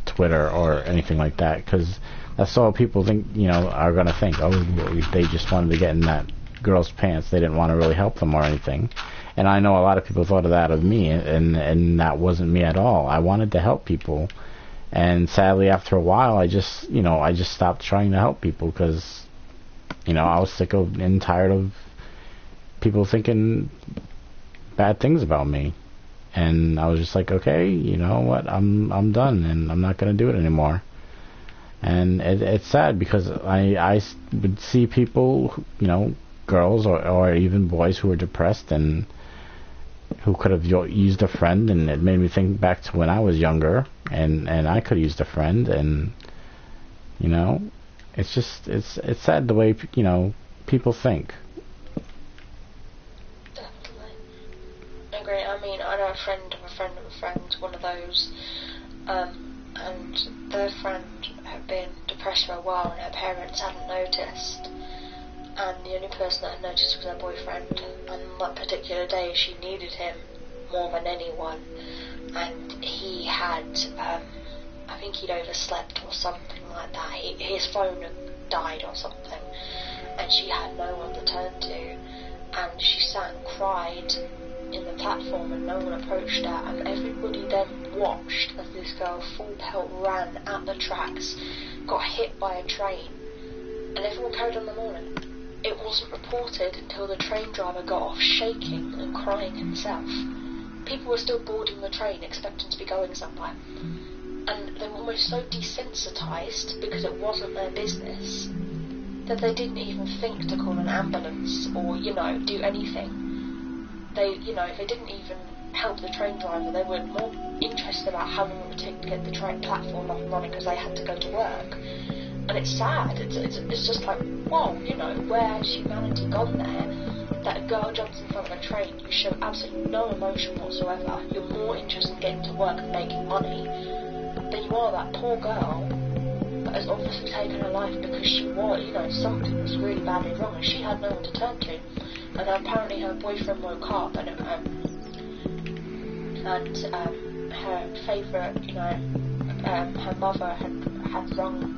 Twitter or anything like that, because that's all people think, are going to think, oh, they just wanted to get in that girl's pants, they didn't want to really help them or anything. And I know a lot of people thought of that of me, and that wasn't me at all. I wanted to help people, and sadly after a while I just stopped trying to help people, because I was sick of and tired of people thinking bad things about me. And I was just like, okay, you know what, I'm done, and I'm not going to do it anymore. And it's sad, because I would see people, girls or even boys who were depressed and who could have used a friend, and it made me think back to when I was younger, and I could have used a friend, and it's just it's sad the way people think. Agree. I mean, I know a friend of a friend of a friend, one of those, and their friend had been depressed for a while, and her parents hadn't noticed, and the only person that had noticed was her boyfriend. And on that particular day, she needed him more than anyone, and he had, I think he'd overslept or something like that. His phone had died or something, and she had no one to turn to, and she sat and cried in the platform, and no one approached her, and everybody then watched as this girl full pelt ran at the tracks, got hit by a train, and everyone carried on the morning. It wasn't reported until the train driver got off shaking and crying himself. People were still boarding the train expecting to be going somewhere, and they were almost so desensitized because it wasn't their business that they didn't even think to call an ambulance or do anything. They, if they didn't even help the train driver, they were more interested about how long it would take to get the train platform up and running, because they had to go to work. And it's sad. It's just like, whoa, where has humanity gone there? That a girl jumps in front of a train, you show absolutely no emotion whatsoever. You're more interested in getting to work and making money than you are that poor girl that has obviously taken her life because she was, something was really badly wrong, and she had no one to turn to. And apparently her boyfriend woke up, and her favourite, her mother had rung.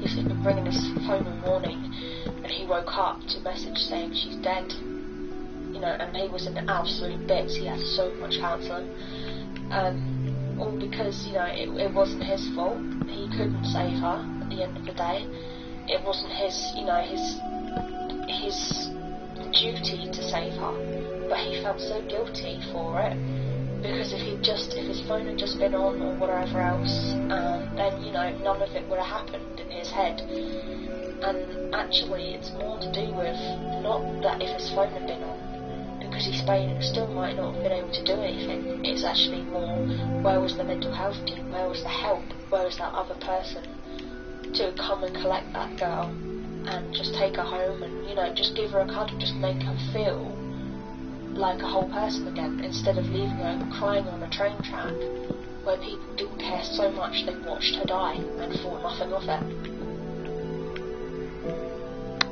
He's been ringing his phone all morning, and he woke up to a message saying she's dead. And he was in absolute bits. He had so much counselling, all because it wasn't his fault. He couldn't save her at the end of the day. It wasn't his duty to save her, but he felt so guilty for it, because if his phone had just been on or whatever else, then none of it would have happened in his head. And actually it's more to do with not that if his phone had been on, because he still might not have been able to do anything. It's actually more, where was the mental health team, where was the help, where was that other person to come and collect that girl and just take her home and just give her a cuddle, just make her feel like a whole person again, instead of leaving her crying on a train track where people didn't care so much they watched her die and thought nothing of it.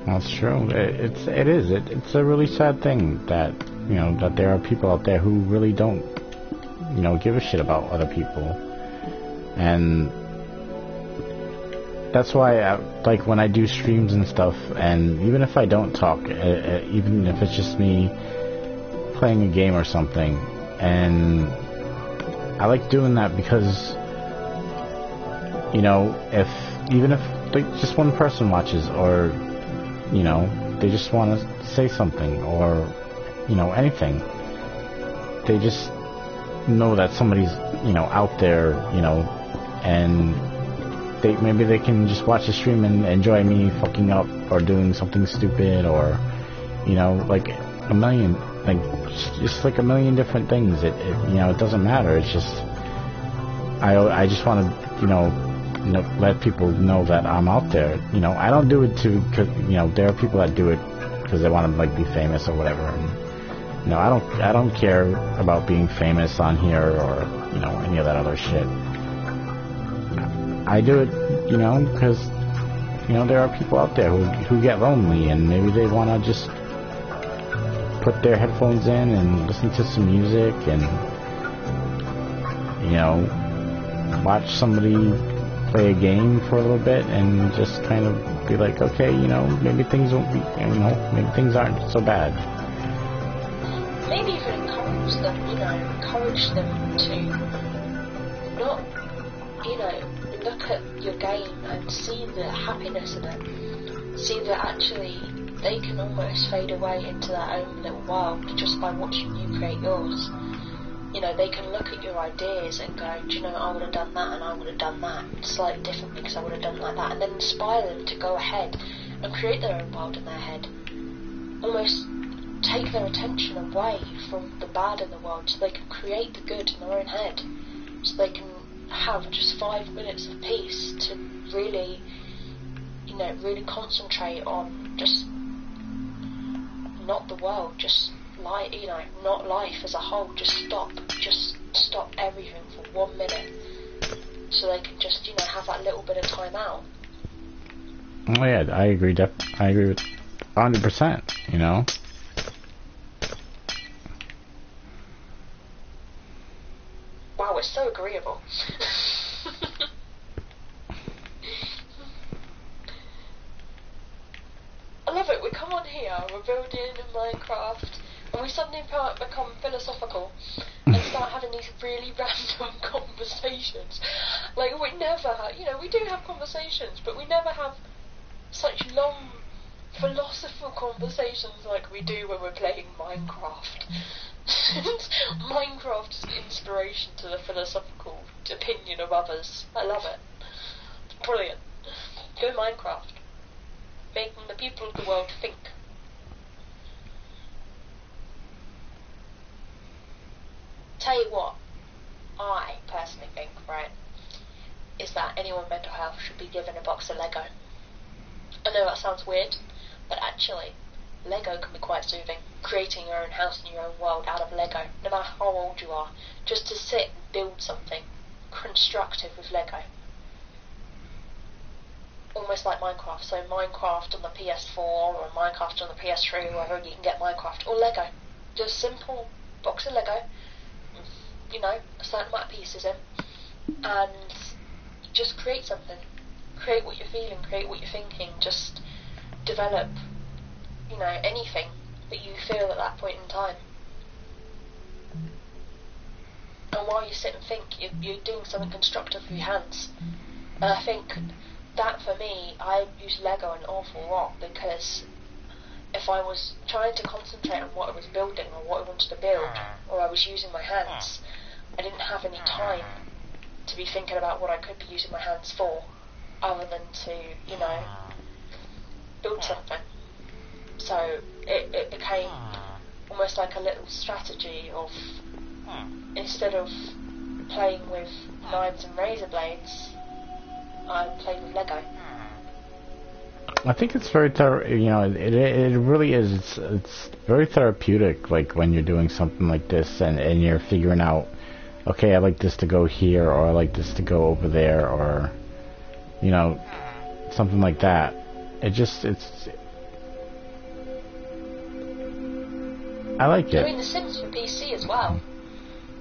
That's true. It's a really sad thing that, you know, that there are people out there who really don't, you know, give a shit about other people. And that's why like when I do streams and stuff, and even if I don't talk, even if it's just me playing a game or something, and I like doing that because, you know, even if like just one person watches, or, you know, they just want to say something, or, you know, anything, they just know that somebody's, you know, out there, you know, and maybe they can just watch the stream and enjoy me fucking up or doing something stupid, or, you know, like a million, like just like a million different things. It you know, it doesn't matter. It's just I just want to, you know, let people know that I'm out there. You know, I don't do it cause, you know, there are people that do it because they want to like be famous or whatever. And, you know, I don't care about being famous on here or, you know, any of that other shit. I do it, you know, because, you know, there are people out there who get lonely, and maybe they want to just put their headphones in and listen to some music and, you know, watch somebody play a game for a little bit and just kind of be like, okay, you know, maybe things won't be, you know, maybe things aren't so bad. Maybe even encourage them, you know, encourage them to not, you know, look at your game and see the happiness in it. See that actually they can almost fade away into their own little world just by watching you create yours. You know, they can look at your ideas and go, do you know, I would have done that and I would have done that slightly differently because I would have done like that, and then inspire them to go ahead and create their own world in their head. Almost take their attention away from the bad in the world so they can create the good in their own head. So they can have just 5 minutes of peace to really, you know, really concentrate on just not the world, just life, you know, not life as a whole. Just stop everything for 1 minute, so they can just, you know, have that little bit of time out. Oh yeah, I agree. I agree with 100%. You know. Wow, it's so agreeable. I love it. We come on here, we're building in Minecraft, and we suddenly become philosophical and start having these really random conversations. Like, we never have, you know, we do have conversations, but we never have such long philosophical conversations like we do when we're playing Minecraft. Minecraft's inspiration to the philosophical opinion of others. I love it. It's brilliant. Go Minecraft. Making the people of the world think. Tell you what, I personally think, right, is that anyone with mental health should be given a box of Lego. I know that sounds weird, but actually, Lego can be quite soothing. Creating your own house and your own world out of Lego, no matter how old you are, just to sit and build something constructive with Lego. Almost like Minecraft. So Minecraft on the PS4 or Minecraft on the PS3, wherever you can get Minecraft, or Lego. Just simple box of Lego, you know, a certain amount of pieces in, and just create something. Create what you're feeling, create what you're thinking, just develop, you know, anything that you feel at that point in time. And while you sit and think, you're doing something constructive with your hands. And I think that, for me, I use Lego an awful lot, because if I was trying to concentrate on what I was building or what I wanted to build, or I was using my hands, I didn't have any time to be thinking about what I could be using my hands for, other than to, you know, build something. So it became almost like a little strategy of, instead of playing with knives and razor blades, I played with Lego. I think it's very it really is. It's very therapeutic. Like when you're doing something like this and you're figuring out, okay, I like this to go here, or I like this to go over there, or something like that. I like it. I mean, The Sims for PC as well.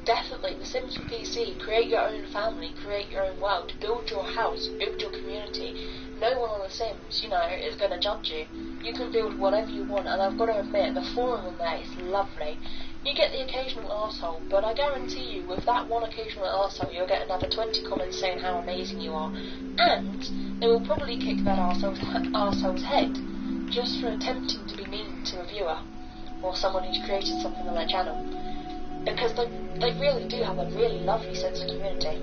Definitely, The Sims for PC. Create your own family, create your own world, build your house, build your community. No one on The Sims, is going to judge you. You can build whatever you want, and I've got to admit, the forum on there is lovely. You get the occasional arsehole, but I guarantee you, with that one occasional arsehole, you'll get another 20 comments saying how amazing you are. And they will probably kick that arsehole's head just for attempting to be mean to a viewer or someone who's created something on their channel. Because they really do have a really lovely sense of community.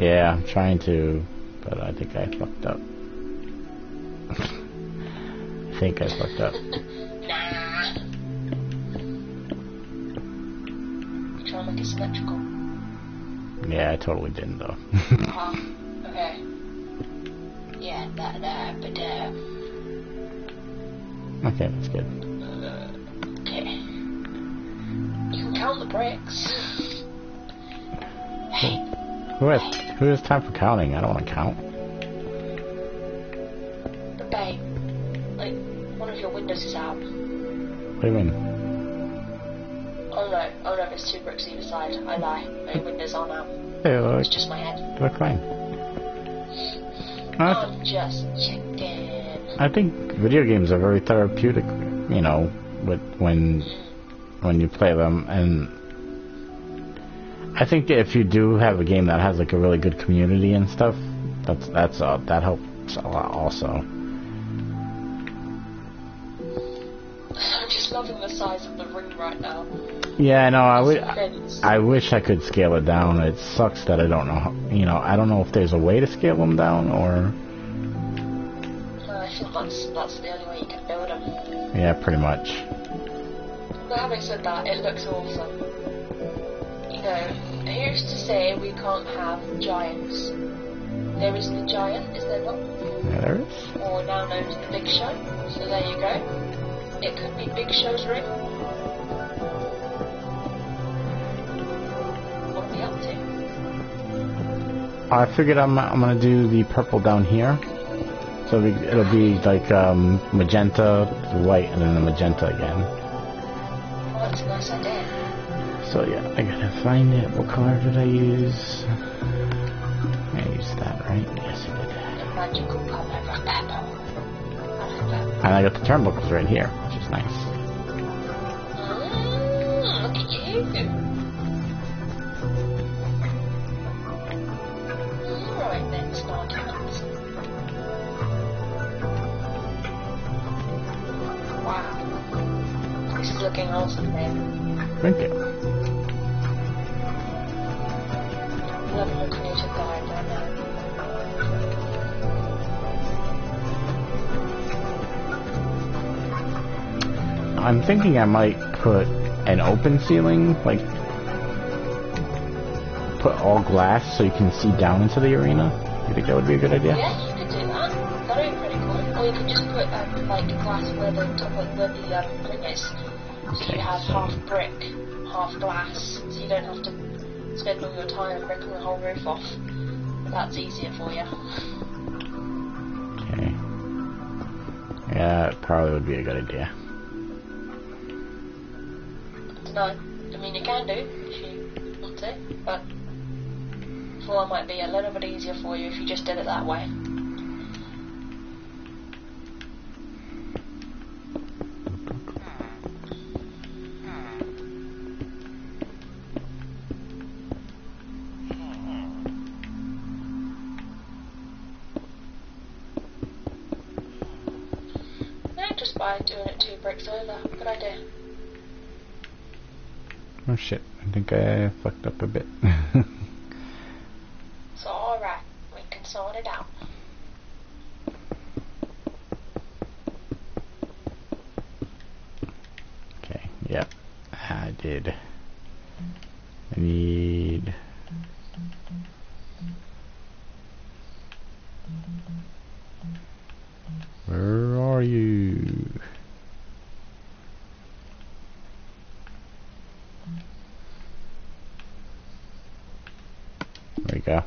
Yeah, I'm trying to, but I think I fucked up. I think I fucked up. Nah. You trying to make it symmetrical? Yeah, I totally didn't though. Okay. Yeah, but okay, that's good. Okay. You can count the bricks. Hey. Who has time for counting? I don't want to count. But babe, like, one of your windows is out. What do you mean? Oh no, there's 2 bricks either side. I lie. My windows aren't out. Hey, look. It's just my head. Look fine. I'm just checking. I think video games are very therapeutic, when you play them, and I think that if you do have a game that has like a really good community and stuff, that helps a lot also. I'm just loving the size of the ring right now. Yeah, I know. I wish I could scale it down. It sucks that I don't know how, I don't know if there's a way to scale them down, or I think that's the only way you can build them. Yeah, pretty much. But having said that, it looks awesome. Who's to say we can't have giants? There is the giant, is there not? Yeah, there is. Or now known as the Big Show. So there you go. It could be Big Show's ring. What are we up to? I figured I'm gonna do the purple down here. So it'll be like magenta, white, and then the magenta again. Oh, that's a nice idea. So yeah, I gotta find it. What color did I use? I used that, right? Yes, I did. The magical color of purple. And I got the turnbuckles right here, which is nice. Look at you. Alright then, Starcats. Wow. This is looking awesome, man. Thank you. Loving the creative guide right now. I'm thinking I might put an open ceiling, like put all glass so you can see down into the arena. You think that would be a good idea? Yeah, you could do that. That would be pretty cool. Or you could just put like glass where the top of where the ring is. So Okay, you have so half brick, half glass, so you don't have to spend all your time bricking the whole roof off. That's easier for you. okay. Yeah, it probably would be a good idea. No, I mean you can do if you want to, but floor might be a little bit easier for you if you just did it that way. Just by doing it 2 bricks over. Good idea. Oh shit, I think I fucked up a bit. It's alright. We can sort it out. Okay, yep. I did. I need... Where are you? There we go.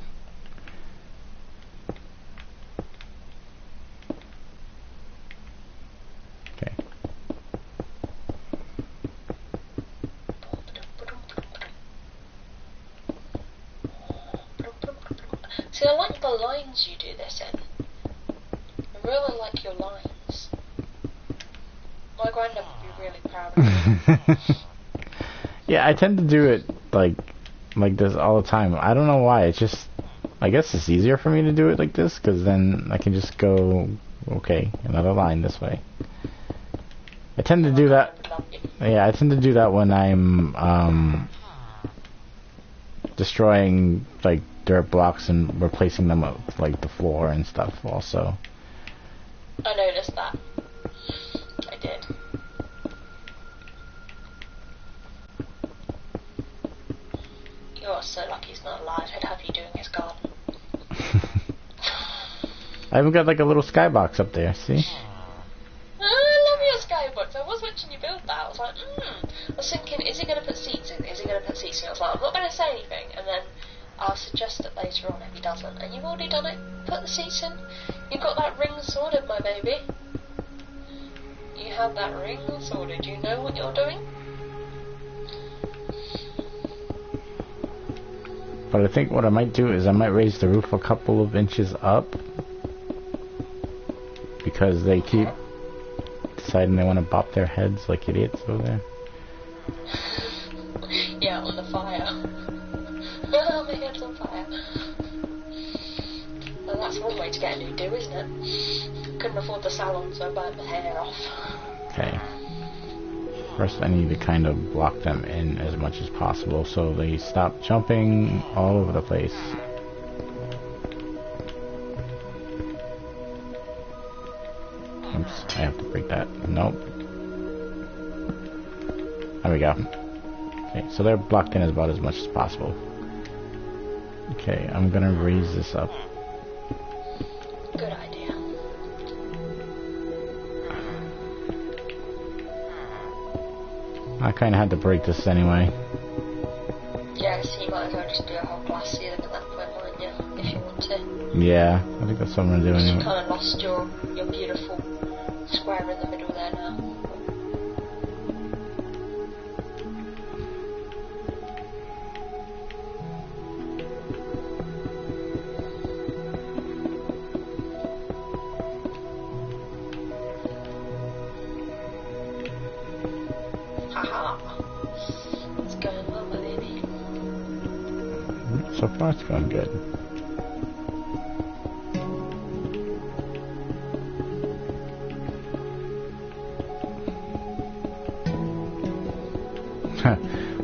Okay. See, I like the lines you do this in. I really like your lines. My granddad would be really proud of you. Yeah, I tend to do it like this all the time. I don't know why. It's just, I guess it's easier for me to do it like this, because then I can just go, okay, another line this way. I tend to do that. Yeah, I tend to do that when I'm destroying like dirt blocks and replacing them with like the floor and stuff also. I noticed that. I did. You're so lucky he's not alive. I'd have you doing his garden. I even got like a little skybox up there, see? I love your skybox. I was watching you build that. I was like, I was thinking, is he going to put seats in? Is he going to put seats in? I was like, I'm not going to say anything. And then I'll suggest it later on if he doesn't. And you've already done it. Put the seats in. You've got that ring sorted, my baby. You have that ring sorted. You know what you're doing? But I think what I might do is I might raise the roof a couple of inches up, because they keep deciding they want to bop their heads like idiots over there. Yeah, on the fire. Oh, my head's on fire. Well, that's one way to get a new do, isn't it? Couldn't afford the salon, so I burnt my hair off. Okay. First I need to kind of block them in as much as possible so they stop jumping all over the place. Oops, I have to break that. Nope. There we go. Okay, so they're blocked in about as much as possible. Okay, I'm gonna raise this up. Good idea. I kinda had to break this anyway. Yeah, so you might as well just do a whole glass ceiling at that point, mightn't you? If you want to. Yeah, I think that's what I'm gonna do You anyway. kind of lost your beautiful square in the middle there now. Haha. It's going well, my baby. So far it's going good.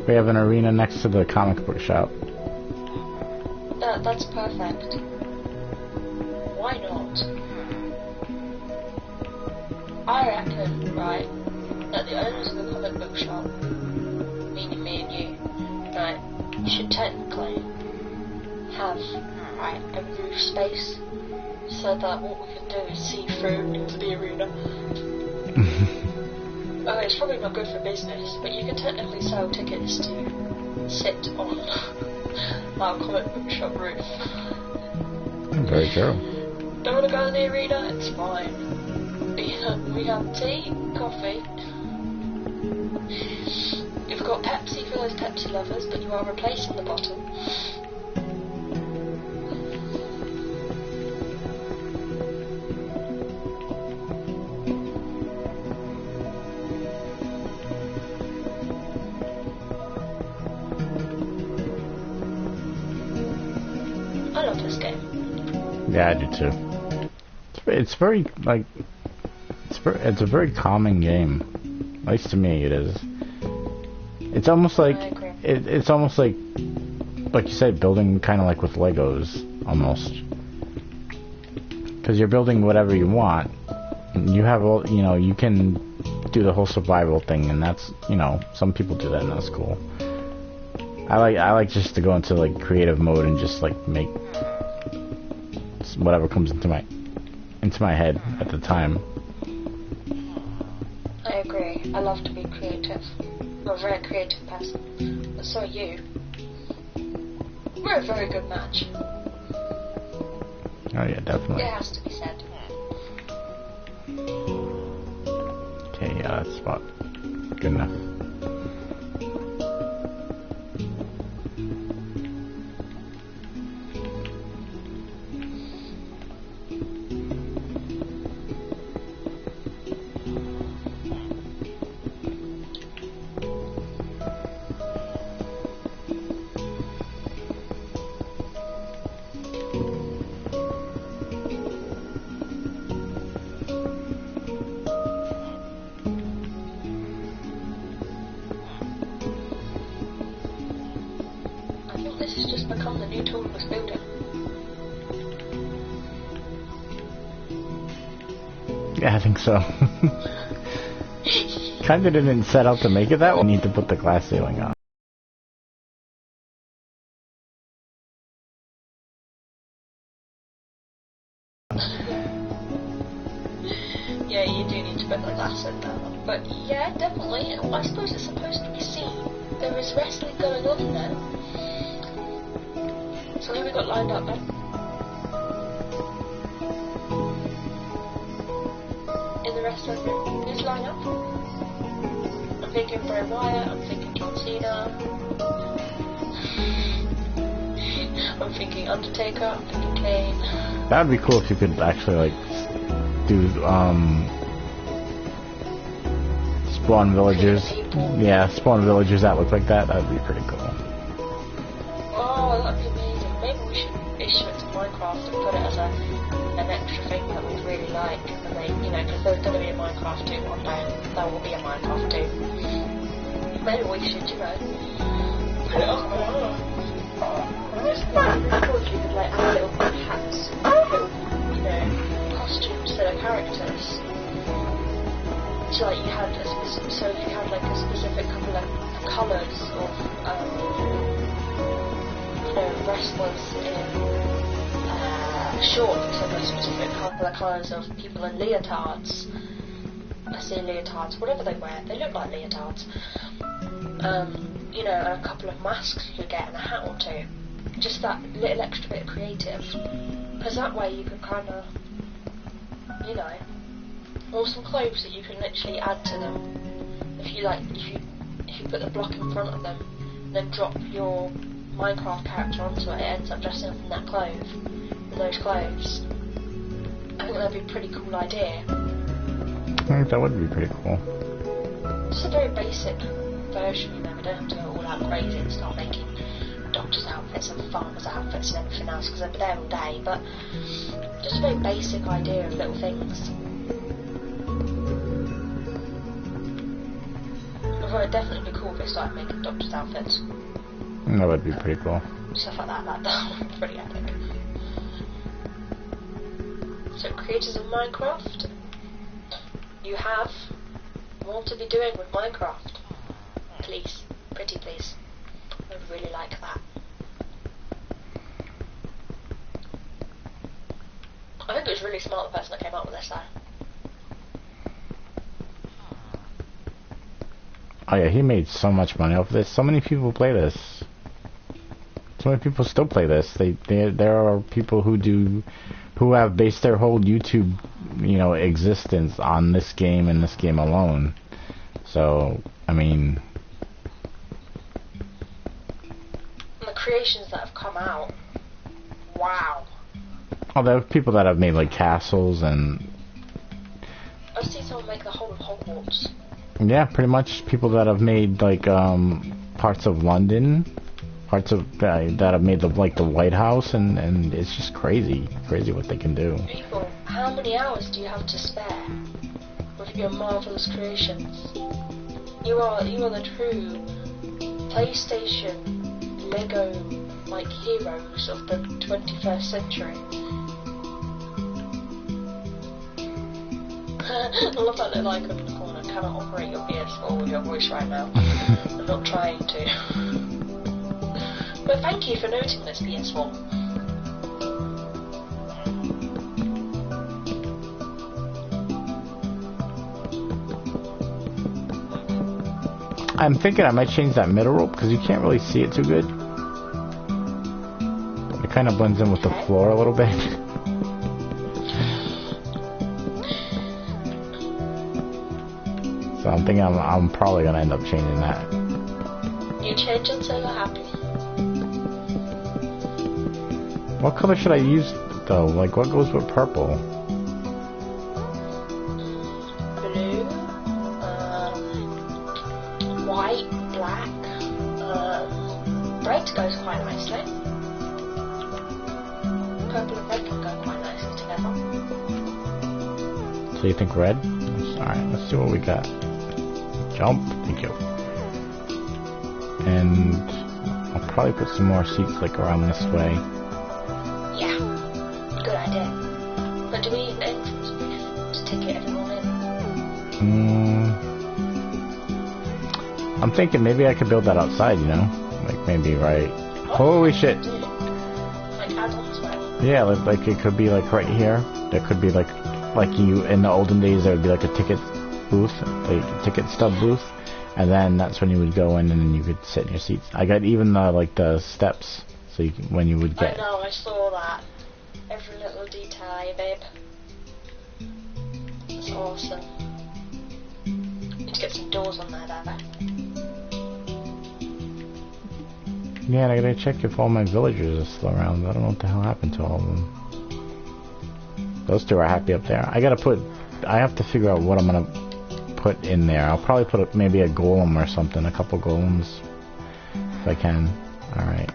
We have an arena next to the comic book shop. That's perfect. Why not? I reckon, right, that the owners of the comic book shop, meaning me and you, right, should technically have, right, a roof space, so that what we can do is see through into the arena. It's probably not good for business, but you can technically sell tickets to sit on our comic book shop roof. Very true. Don't want to go to the arena? It's fine. We have tea, coffee. You've got Pepsi for those Pepsi lovers, but you are replacing the bottle. I love this game. Yeah, I do too. It's very like it's a very calming game. At least to me, it is. It's almost like it's almost like you said, building kind of like with Legos almost. because you're building whatever you want. You have all, you know, you can do the whole survival thing, and that's, you know, some people do that, and that's cool. I like just to go into like creative mode and just like make whatever comes into my head at the time. I agree. I love to be creative. I'm a very creative person, but so are you. We're a very good match. Oh yeah, definitely. It has to be said. Okay, yeah, that's about good enough. This has just become the new toolbox builder. Yeah, I think so. Kinda didn't set out to make it that way. We need to put the glass ceiling on. Yeah, you do need to put the glass in there. But yeah, definitely. I suppose it's supposed to be seen. There is wrestling going on in there. So who we got lined up then? In the wrestling room, who's lined up? I'm thinking Bray Wyatt, I'm thinking John Cena, I'm thinking Undertaker, I'm thinking Kane. That would be cool if you could actually like do spawn villagers. Yeah, spawn villagers that look like that. That would be pretty cool. Oh, that'd be amazing. Maybe we should issue it to Minecraft and put it as an extra thing that we really like. And they, you know, because there's going to be a Minecraft 2 one day. There will be a Minecraft 2. Maybe we should, you know, put it up. It's really cool if you could like add little hats, little, you know, costumes to the characters. So like you had a specific, so if you had like a specific couple of colours of, you know, wrestlers in shorts, and a specific couple of colours of people in leotards. I say leotards, whatever they wear, they look like leotards. You know, and a couple of masks you could get and a hat or two. Just that little extra bit of creative. Because that way you can kind of, you know, or some clothes that you can literally add to them. If you like, if you put the block in front of them, then drop your Minecraft character onto it, it ends up dressing up in that in those clothes. I think that'd be a pretty cool idea. I think that would be pretty cool. Just a very basic version, you know, we don't have to go all out crazy and start making doctors' outfits and farmers' outfits and everything else, because they'll be there all day, but just a very basic idea of little things. Although it'd definitely be cool if they started making doctors' outfits. That would be pretty cool. Stuff like that would be pretty epic. So, creators of Minecraft, you have more to be doing with Minecraft. Please, pretty please. I would really like that. I think it was really smart, the person that came up with this though. Oh yeah, he made so much money off this. So many people play this. So many people still play this. There are people who have based their whole YouTube, you know, existence on this game and this game alone. So, I mean, the creations that have come out, wow. Oh, there are people that have made like castles and. I've seen someone make the whole of Hogwarts. Yeah, pretty much people that have made like parts of London, parts of that have made the White House, and it's just crazy what they can do. People, how many hours do you have to spare with your marvelous creations? You are the true PlayStation Lego heroes of the 21st century. I love that little icon in the corner. Cannot operate your PS4 with your voice right now. I'm not trying to. But thank you for noting this, PS4. I'm thinking I might change that middle rope because you can't really see it too good. It kind of blends in with the floor a little bit. So I'm thinking I'm probably gonna end up changing that. You change until you're happy. What color should I use though? Like what goes with purple? Blue, white, black, red goes quite nicely. Purple and red can go quite nicely together. So you think red? Alright, let's see what we got. Jump, thank you. And I'll probably put some more seats like around this way. Yeah, good idea. But do we need an entrance to ticket everyone in? I'm thinking maybe I could build that outside, you know? Like maybe right... Holy shit! Like add-ons, right? Yeah, like it could be like right here. There could be like you in the olden days there would be like a ticket booth, like a ticket stub booth, and then that's when you would go in and then you could sit in your seats. I got even the like the steps, so you can, when you would get. I know, I saw that. Every little detail, babe. That's awesome. Need to get some doors on there, though. Yeah, and I gotta check if all my villagers are still around. I don't know what the hell happened to all of them. Those two are happy up there. I have to figure out what I'm gonna put in there. I'll probably put maybe a golem or something, a couple golems, if I can. Alright.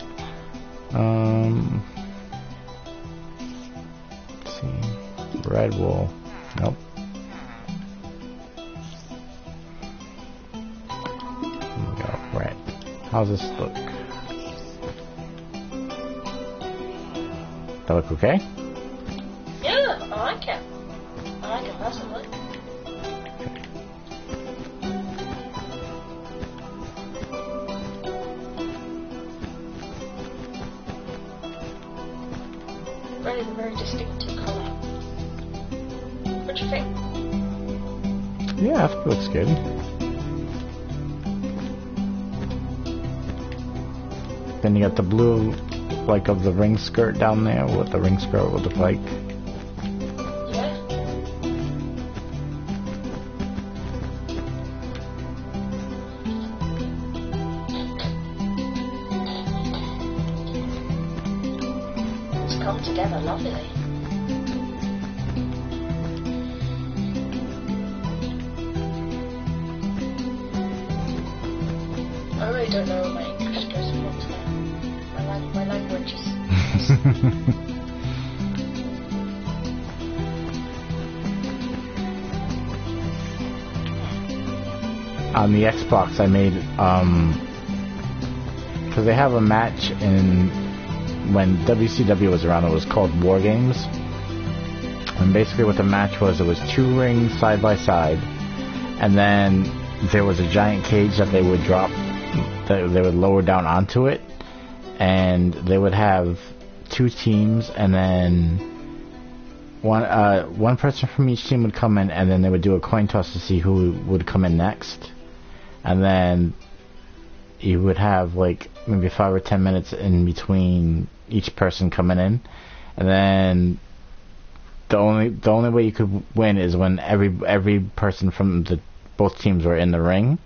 Let's see. Red wool. Nope. There we go. Red. How's this look? That look okay? Yeah, I like it. I like it personally. Red is a very distinctive colour. What do you think? Yeah, I think it looks good. Then you got the blue, like of the ring skirt down there, with the ring skirt with the pike. Yeah. It's come together lovely. I really don't know what my English goes from today. My language is... On the Xbox I made, because they have a match in, when WCW was around, it was called War Games. And basically what the match was, it was 2 rings side by side, and then there was a giant cage that they would drop, that they would lower down onto it, and they would have 2 teams, and then one person from each team would come in, and then they would do a coin toss to see who would come in next. And then you would have like maybe 5 or 10 minutes in between each person coming in, and then the only way you could win is when every person from both teams were in the ring.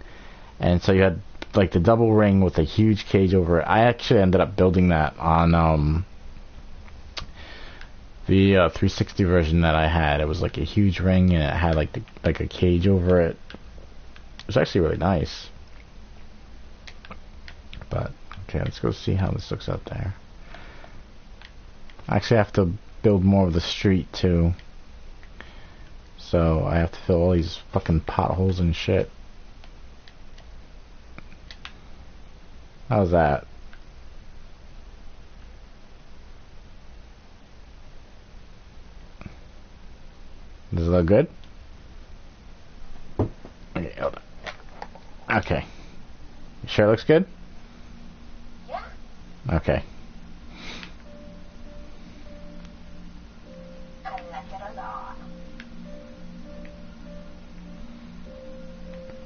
And so you had like the double ring with a huge cage over it. I actually ended up building that on the 360 version that I had. It was like a huge ring, and it had like a cage over it. It was actually really nice. But okay, let's go see how this looks out there. I actually have to build more of the street too, so I have to fill all these fucking potholes and shit. How's that? Does it look good? Okay. You sure it looks good? Yeah. Okay. I like it a lot.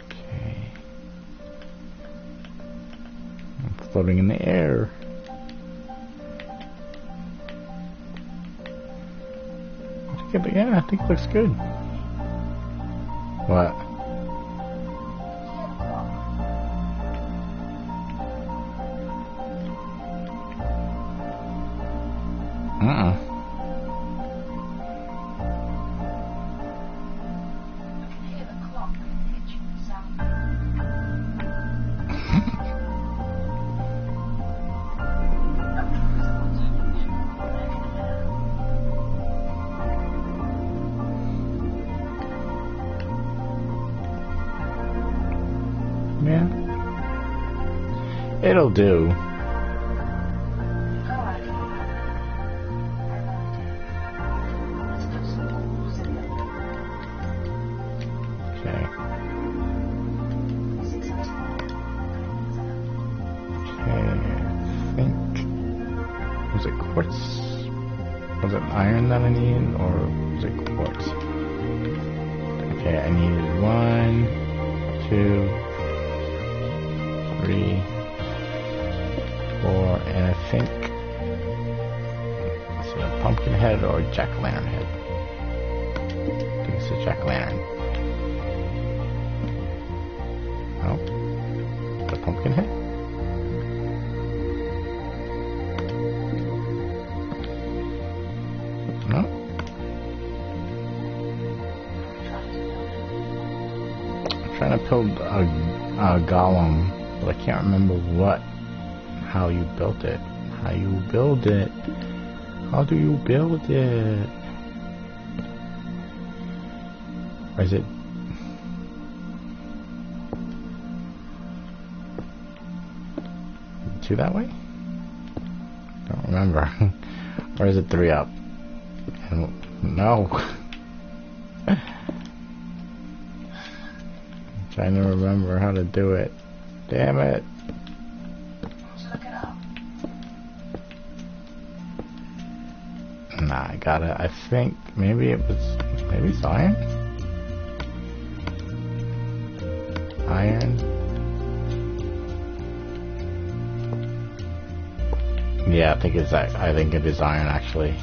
Okay. It's floating in the air. Yeah, I think it looks good. What? Yeah. It'll do. Okay. Okay, I think... Was it quartz? Was it iron that I need, or was it quartz? Okay, I need 1, 2, 3, 4, and I think... Is it a pumpkin head or a jack-o'-lantern head? I think it's a jack-o'-lantern. Oh. The pumpkin head? No? I'm trying to build a golem, but I can't remember how you built it. How you build it? How do you build it? Or is it? Two that way? Don't remember. Or is it 3 up? No. I'm trying to remember how to do it. Damn it. Look it up. Nah, I got it. I think maybe it's iron? Iron? Yeah, I think it is iron actually.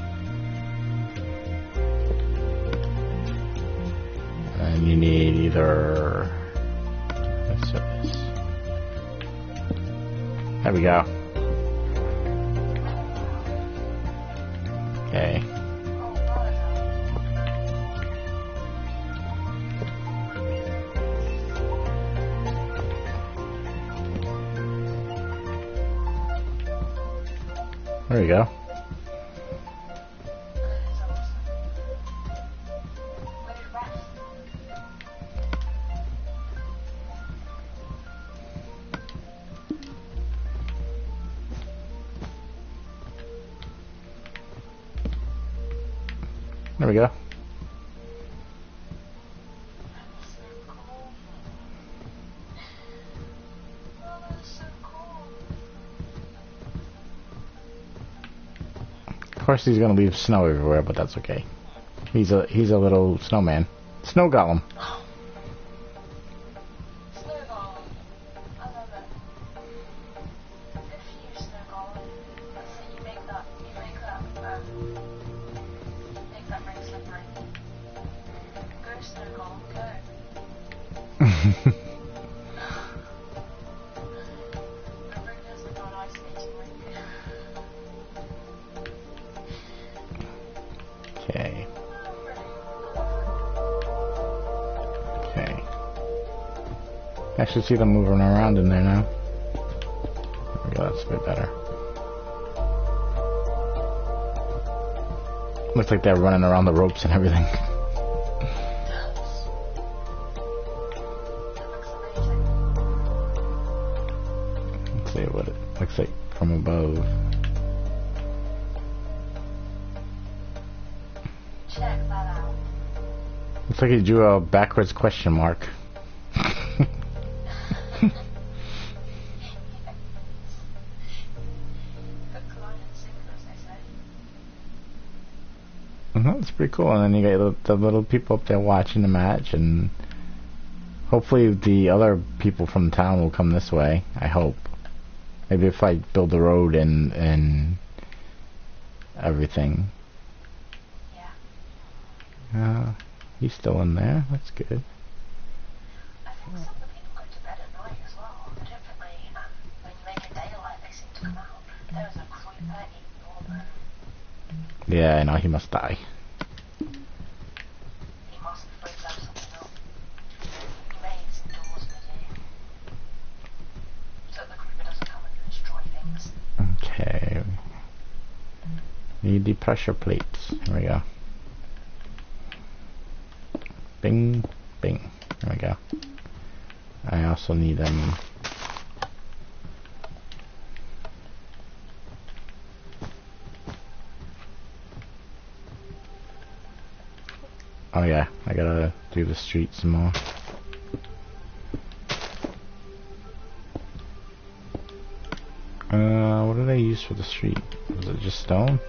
And you need either... Let's do this. There we go. Okay. There we go. There we go. Of course he's gonna leave snow everywhere, but that's okay. He's a little snowman. Snow golem. Okay. Okay. I should see them moving around in there now. There we go, that's a bit better. Looks like they're running around the ropes and everything. Let's see what it looks like from above. Check that out. Looks like he drew a backwards question mark. It's pretty cool. And then you get the little people up there watching the match, and hopefully the other people from town will come this way. I hope. Maybe if I build the road and everything. Yeah. He's still in there. That's good. I think some of the people go to bed at night as well. I don't think when you make it daylight, they seem to come out. There was a creeper eating all the... Yeah, I know. He must die. He must have froze up something up. He made some doors with it. So the creeper doesn't come and destroy things. Okay. Need the pressure plates. Here we go. Bing, bing. There we go. I also need them. Oh yeah, I gotta do the street some more. What did I use for the street? Was it just stone?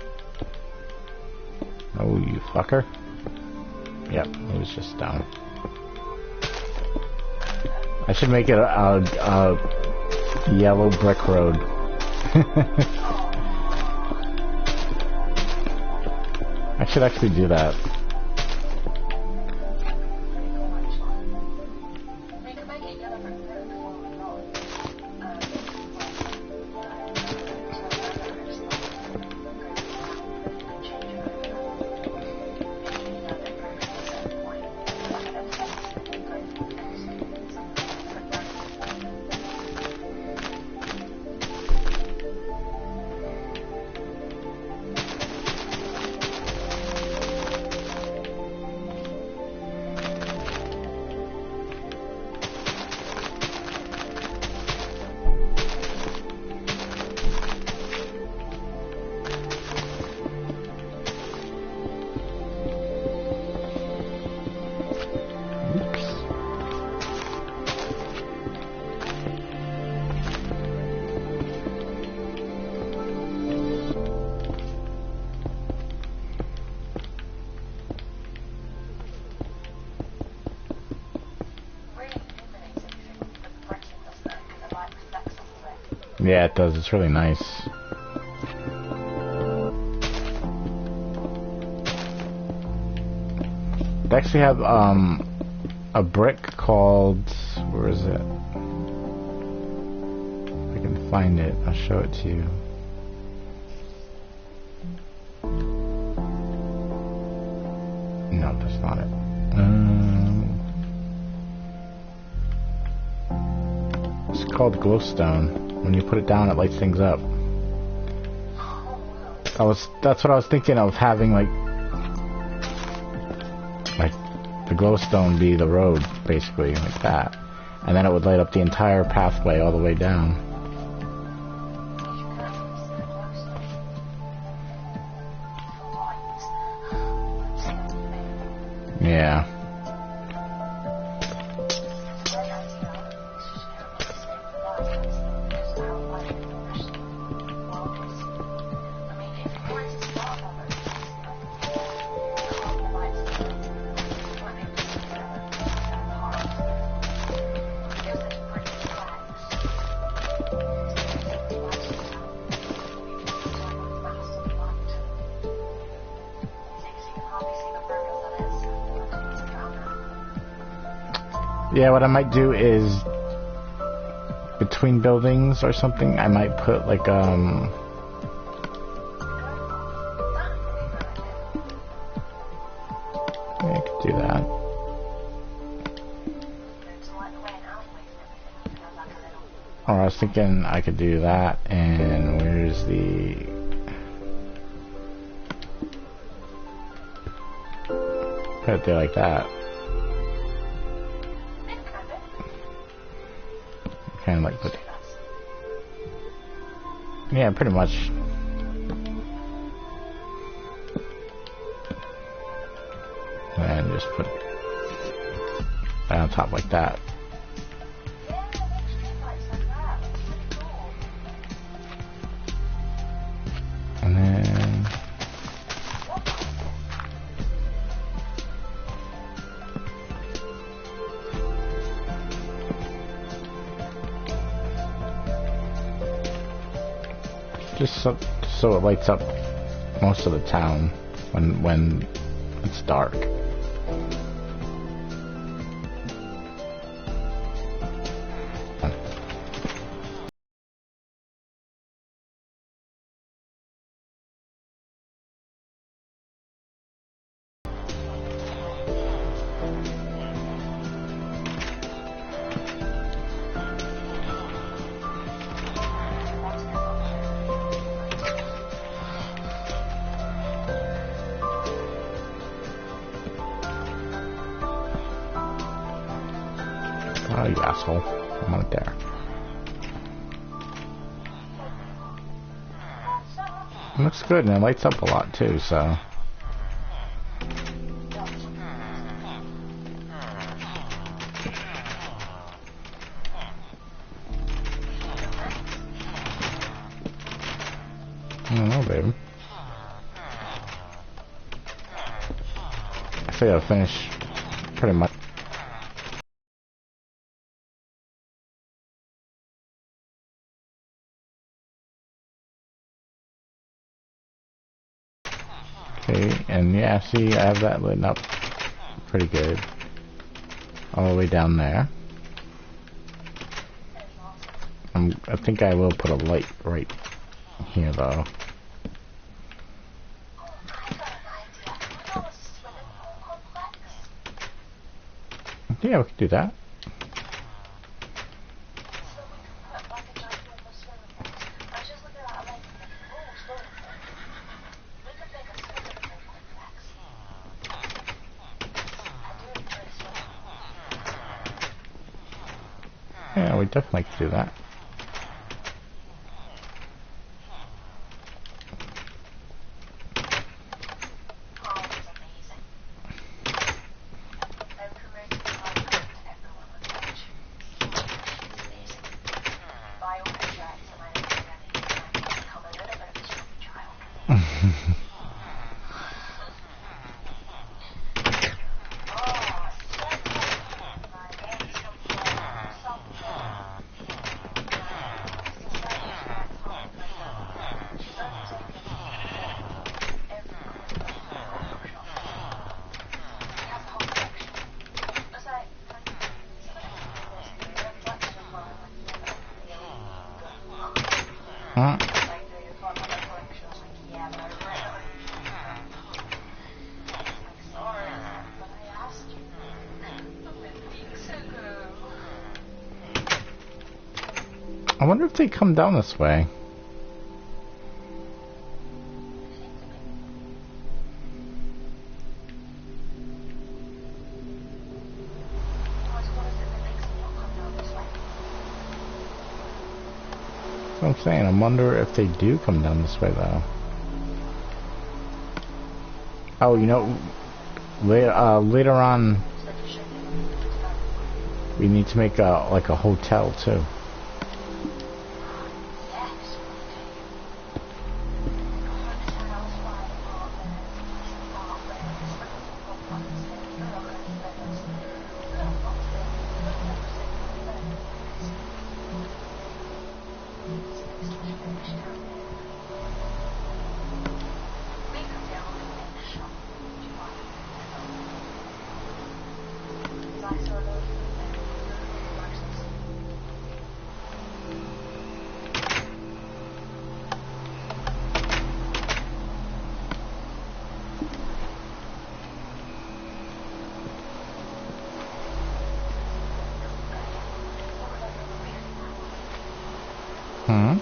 Oh, you fucker. Yep, it was just stone. I should make it a yellow brick road. I should actually do that. Yeah, it does. It's really nice. They actually have a brick called, where is it? If I can find it, I'll show it to you. No, that's not it. It's called glowstone. When you put it down, it lights things up. That's what I was thinking of, having like the glowstone be the road, basically, like that. And then it would light up the entire pathway all the way down. Yeah. Yeah, what I might do is between buildings or something, I might put like yeah, I could do that. Or I was thinking I could do that, and where's the... Put it there like that. Kind of like put... Yeah, pretty much. And just put it on top like that. And then... just so it lights up most of the town when it's dark. Oh, you asshole. I'm right there. It looks good, and it lights up a lot, too, so... I don't know, baby. I think I'll finish pretty much. Okay, and yeah, see, I have that lit up pretty good. All the way down there. I think I will put a light right here, though. Yeah, we can do that. Yeah, we definitely can do that. Huh? I wonder if they come down this way. That's what I'm saying. I wonder if they do come down this way, though. Oh, you know, later on, we need to make like a hotel too. Hmm?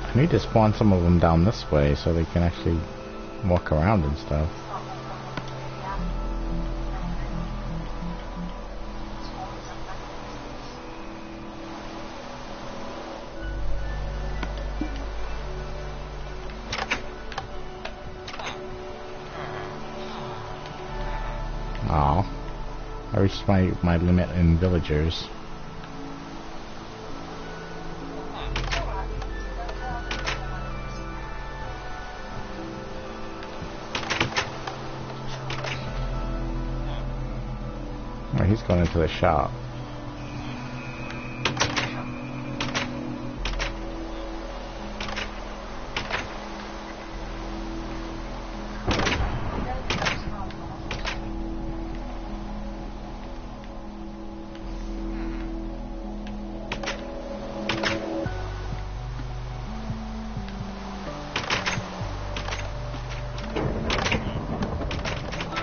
I need to spawn some of them down this way so they can actually walk around and stuff. Oh, I reached my limit in villagers. Oh, he's going into the shop.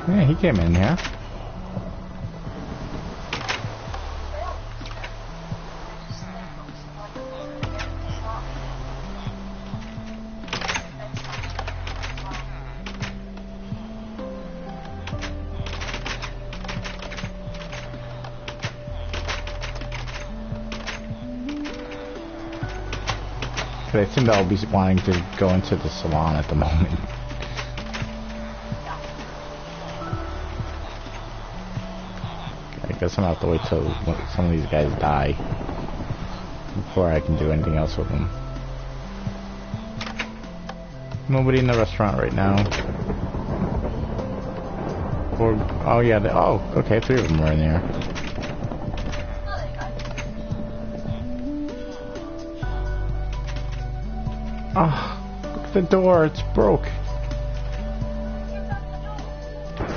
Yeah, he came in here. But I think I'll be wanting to go into the salon at the moment. I guess I'm gonna have to wait till some of these guys die before I can do anything else with them. Nobody in the restaurant right now. Or, oh yeah, oh, okay, 3 of them are in there. Oh, look at the door, it's broke.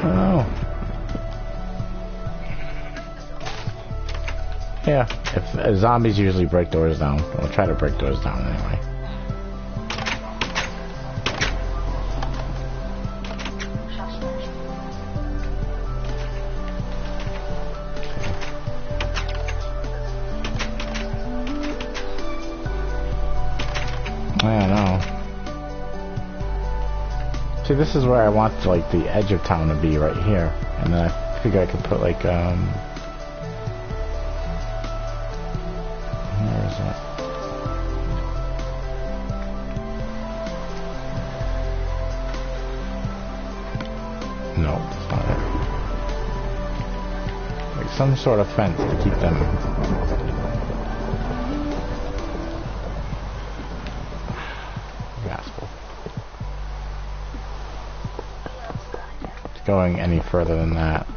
Oh. Yeah, if zombies usually break doors down, we'll try to break doors down anyway. I don't know. See, this is where I want like the edge of town to be, right here, and then I figure I could put like where is it? No, that's not it. Like some sort of fence to keep them. Going any further than that.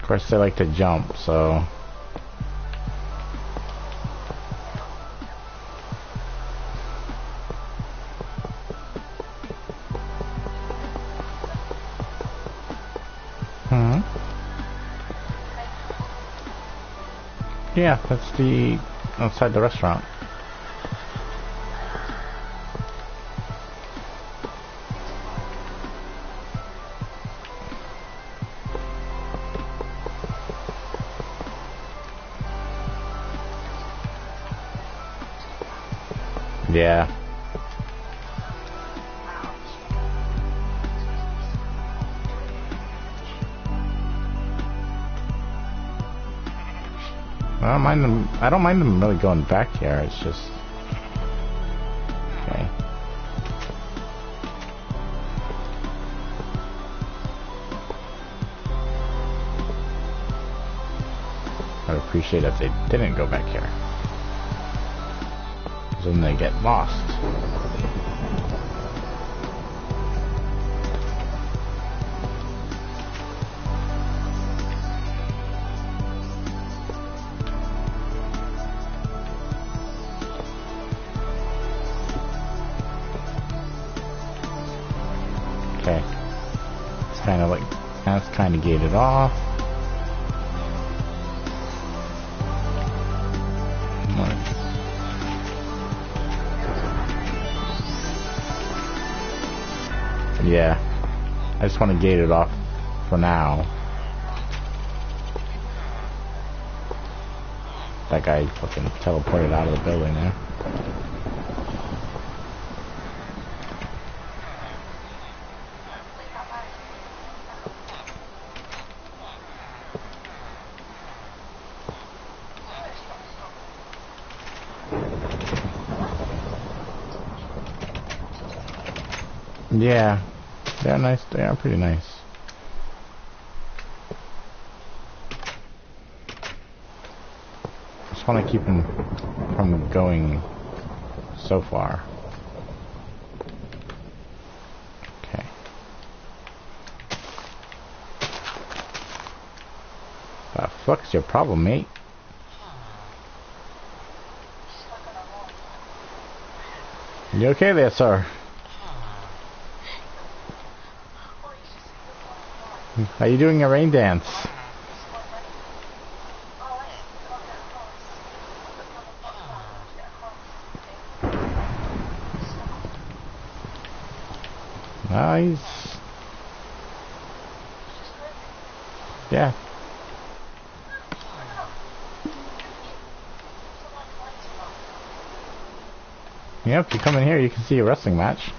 Of course they like to jump, so yeah, that's the outside the restaurant. Yeah. I don't mind them really going back here, it's just... Okay. I'd appreciate if they didn't go back here. Because then they get lost. Okay, it's kind of like, that's kind of gated off. Yeah, I just want to gate it off for now. That guy fucking teleported out of the building there. Yeah, they're nice. They are pretty nice. Just want to keep them from going so far. Okay. The fuck's your problem, mate? You okay there, sir? Are you doing a rain dance? Nice. Yeah. Yeah, if you come in here, you can see a wrestling match.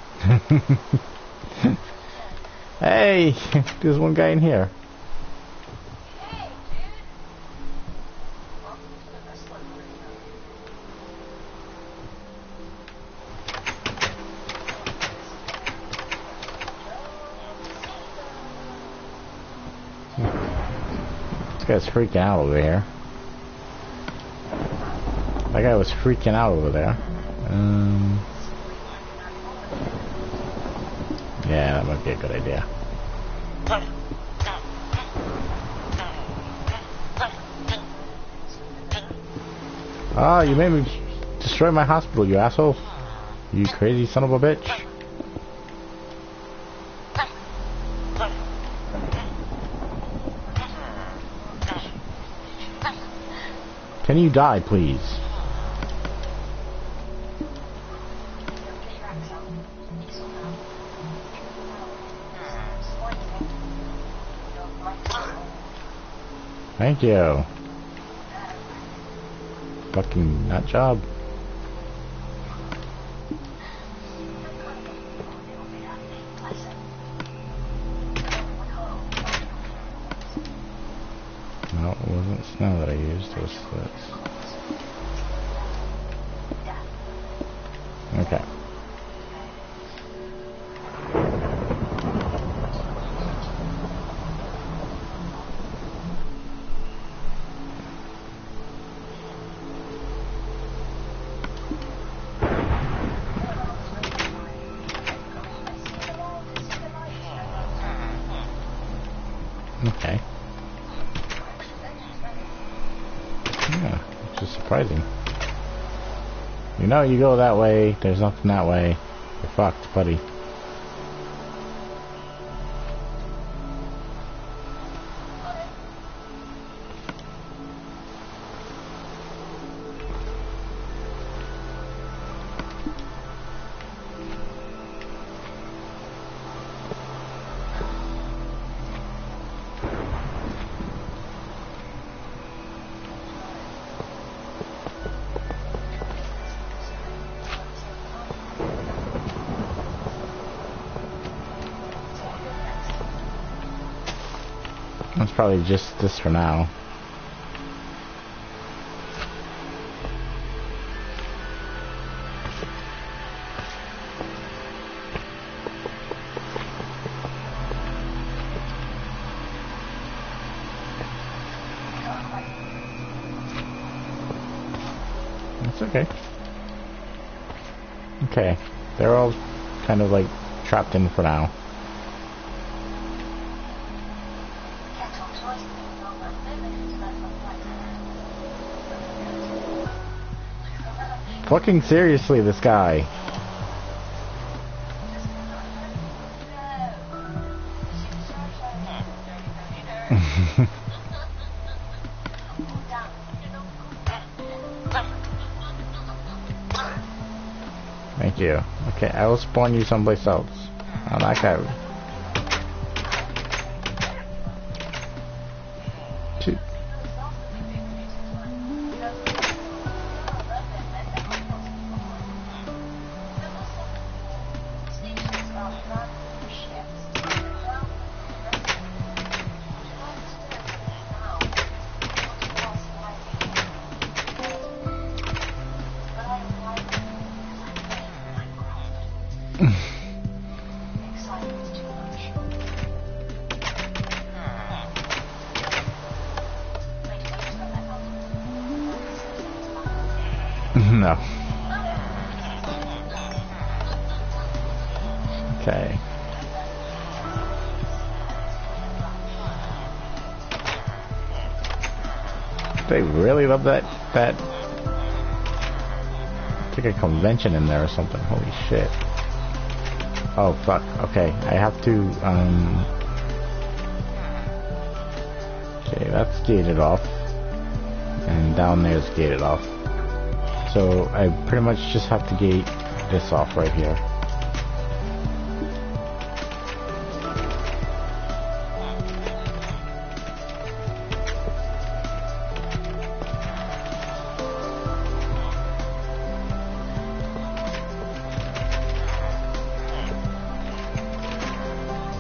Hey, there's one guy in here. This guy's freaking out over here. That guy was freaking out over there. Yeah, that might be a good idea. Ah, you made me destroy my hospital, you asshole. You crazy son of a bitch. Can you die, please? Thank you. Fucking nut job. No, it wasn't snow that I used, it was this. Okay. Okay. Yeah, which is surprising. You know, you go that way, there's nothing that way. You're fucked, buddy. That's probably just this for now. That's okay. Okay, they're all kind of like trapped in for now. Fucking seriously, this guy. Thank you. Okay, I will spawn you someplace else. Oh, that guy. Shoot. No. Okay. They really love that it's like a convention in there or something. Holy shit. Oh fuck. Okay, I have to okay, that's gated off. And down there's gated off. So I pretty much just have to gate this off right here.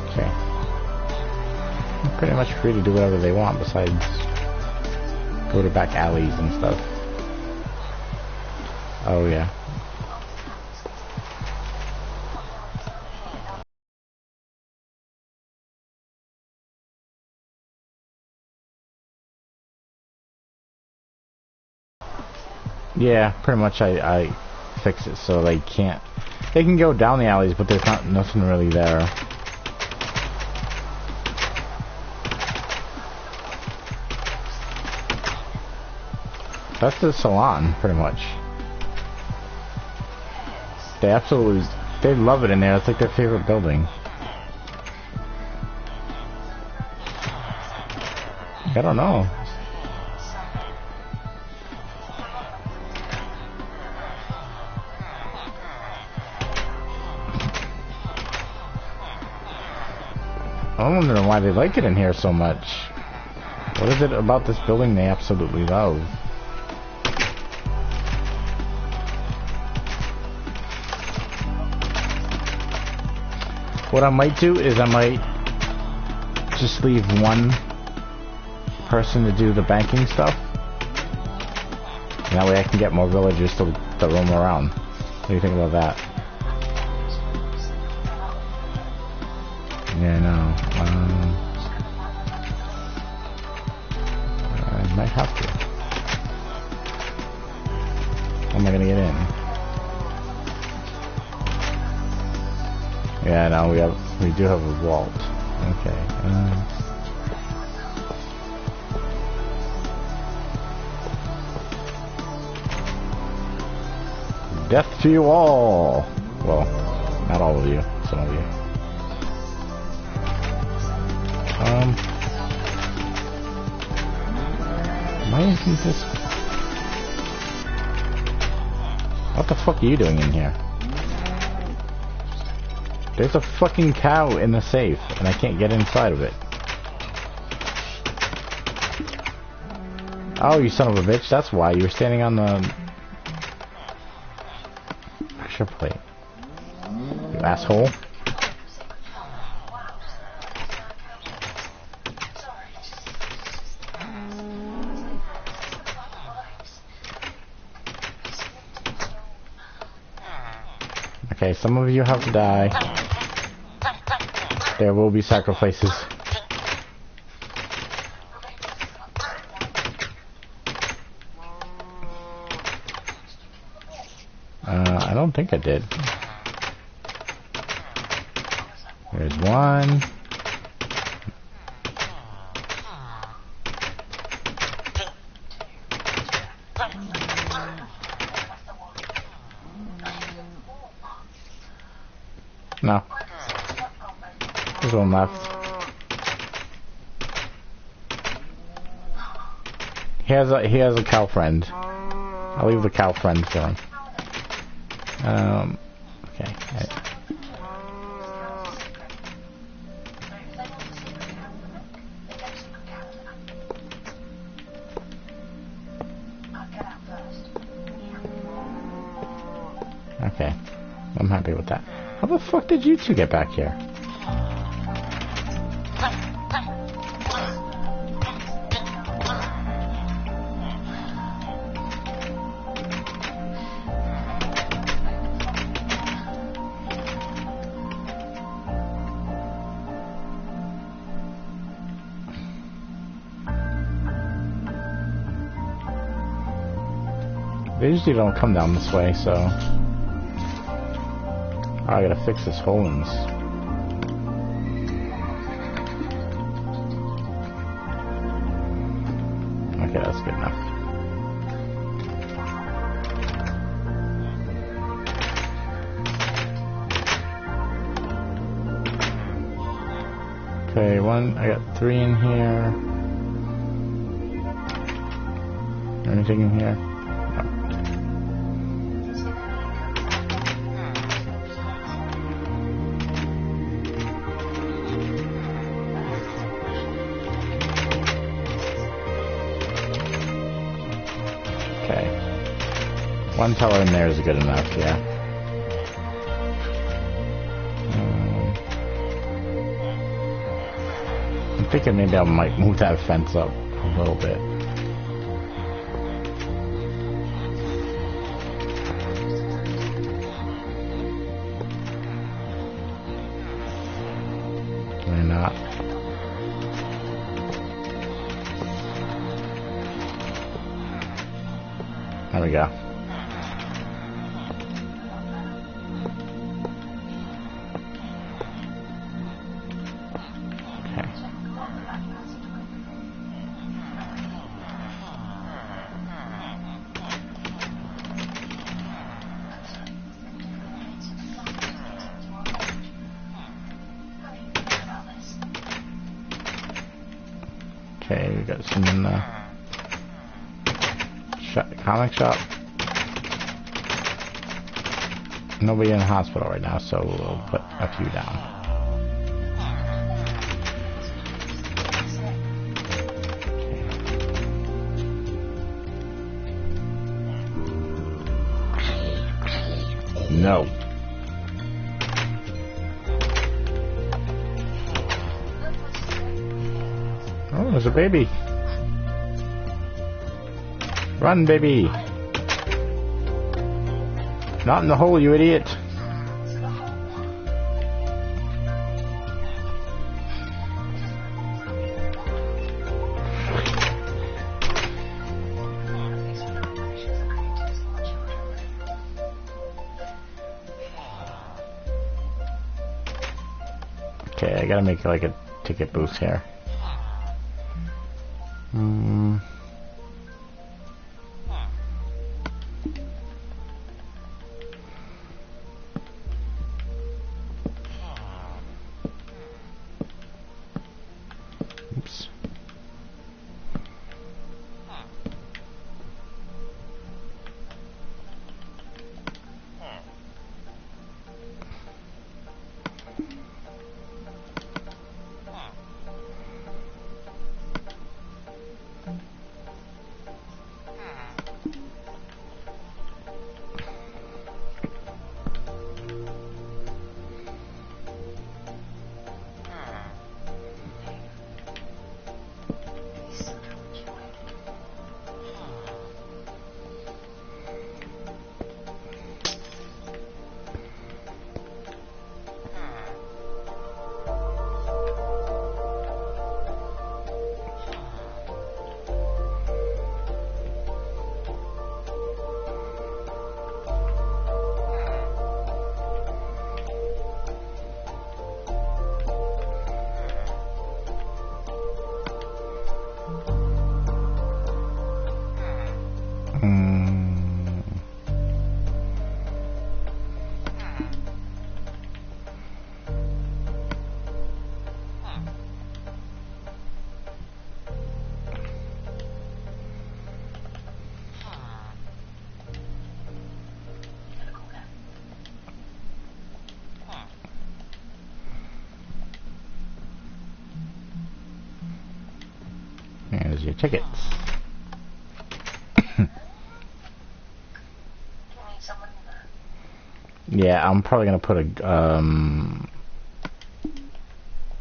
Okay. I'm pretty much free to do whatever they want besides go to back alleys and stuff. Oh yeah. Yeah, pretty much I fix it so they can't. They can go down the alleys, but there's nothing really there. That's the salon, pretty much. They love it in there. It's like their favorite building. I don't know. I'm wondering why they like it in here so much. What is it about this building they absolutely love? What I might do is I might just leave one person to do the banking stuff. And that way I can get more villagers to roam around. What do you think about that? Yeah, no. I might have to. How am I gonna get in? Yeah, no, we do have a vault. Okay. Death to you all. Well, not all of you. Some of you. Why isn't this? What the fuck are you doing in here? There's a fucking cow in the safe, and I can't get inside of it. Oh, you son of a bitch, that's why. You were standing on the pressure plate. You asshole. Okay, some of you have to die. There will be sacrifices. I don't think I did. There's one. No. There's one left. He has a cow friend. I'll leave the cow friend for him. Okay. Okay. I'm happy with that. How the fuck did you two get back here? They usually don't come down this way, so... Oh, I gotta fix this hole in this. Okay, that's good enough. Okay, I got 3 in here. Anything in here? No. Okay. 1 teller in there is good enough, yeah. I'm thinking maybe I might move that fence up a little bit. Why not? There we go. Okay, we got some in the comic shop. Nobody in the hospital right now, so we'll put a few down. Okay. No. Oh, there's a baby. Run, baby. Not in the hole, you idiot. Okay, I gotta make like a ticket booth here. Oops. There's your tickets. Yeah, I'm probably gonna put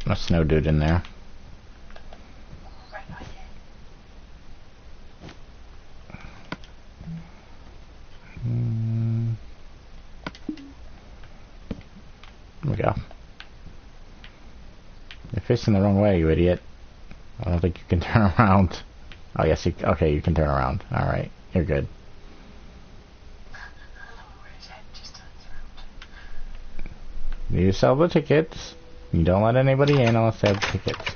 a snow dude in there. There we go. You're facing the wrong way, you idiot. I don't think you can turn around. Oh yes, okay, you can turn around. Alright, you're good. You sell the tickets. You don't let anybody in unless they have tickets.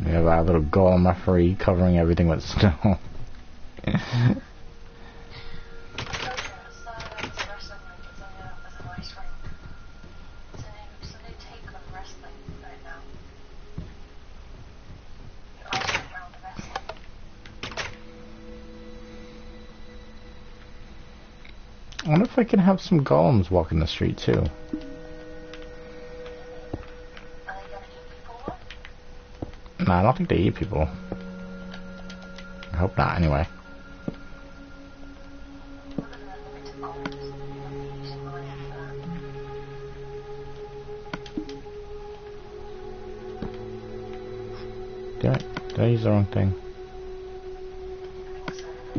We have our little golem referee covering everything with snow. I wonder if I can have some golems walking the street too. No, I don't think they eat people. I hope not, anyway. Did I use the wrong thing?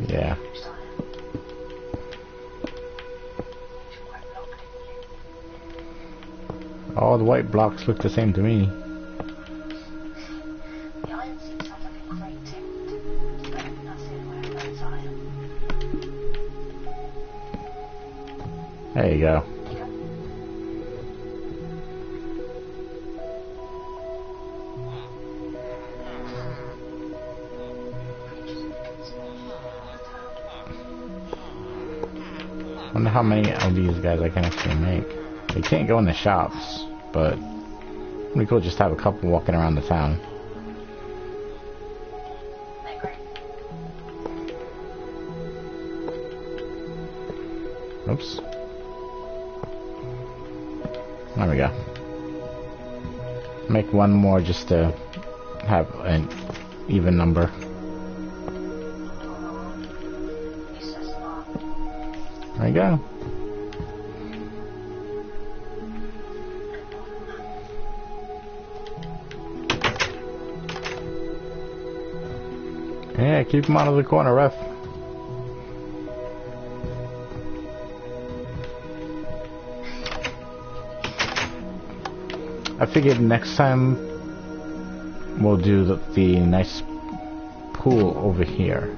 Yeah. All the white blocks look the same to me. There you go. Wonder how many of these guys I can actually make. They can't go in the shops, but it'd be cool just to have a couple walking around the town. Oops. There we go. Make one more just to have an even number. There we go. Yeah, keep him out of the corner, ref. I figured next time we'll do the nice pool over here.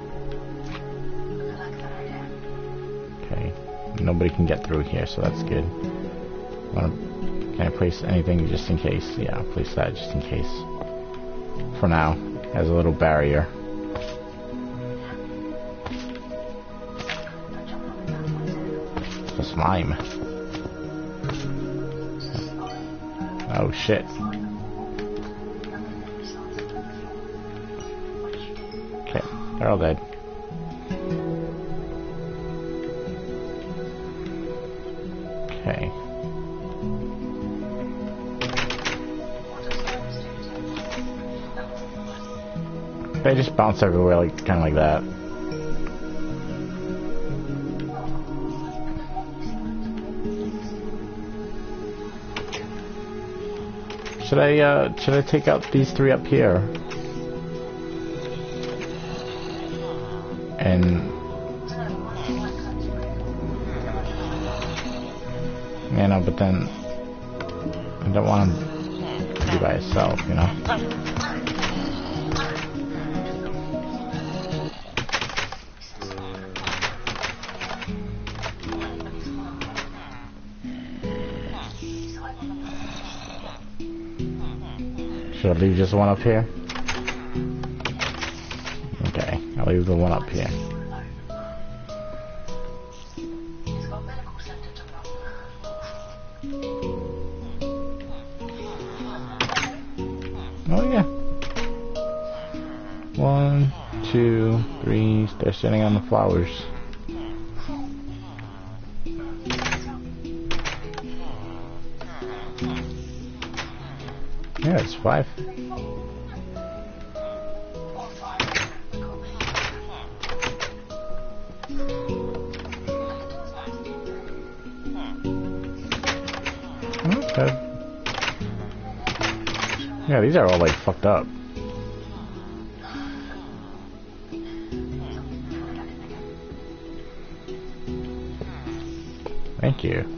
Okay, nobody can get through here, so that's good. Can I place anything just in case? Yeah, I'll place that just in case. For now, as a little barrier. The slime. Oh shit. Okay, they're all dead. Okay. They just bounce everywhere, like kind of like that. Should I take out these three up here? And you know, but then I don't want him to be by himself, you know. Should I leave just one up here? Okay, I'll leave the one up here. Oh yeah. 1, 2, 3, they're sitting on the flowers. Yeah, it's 5. Okay. Yeah, these are all like fucked up. Thank you.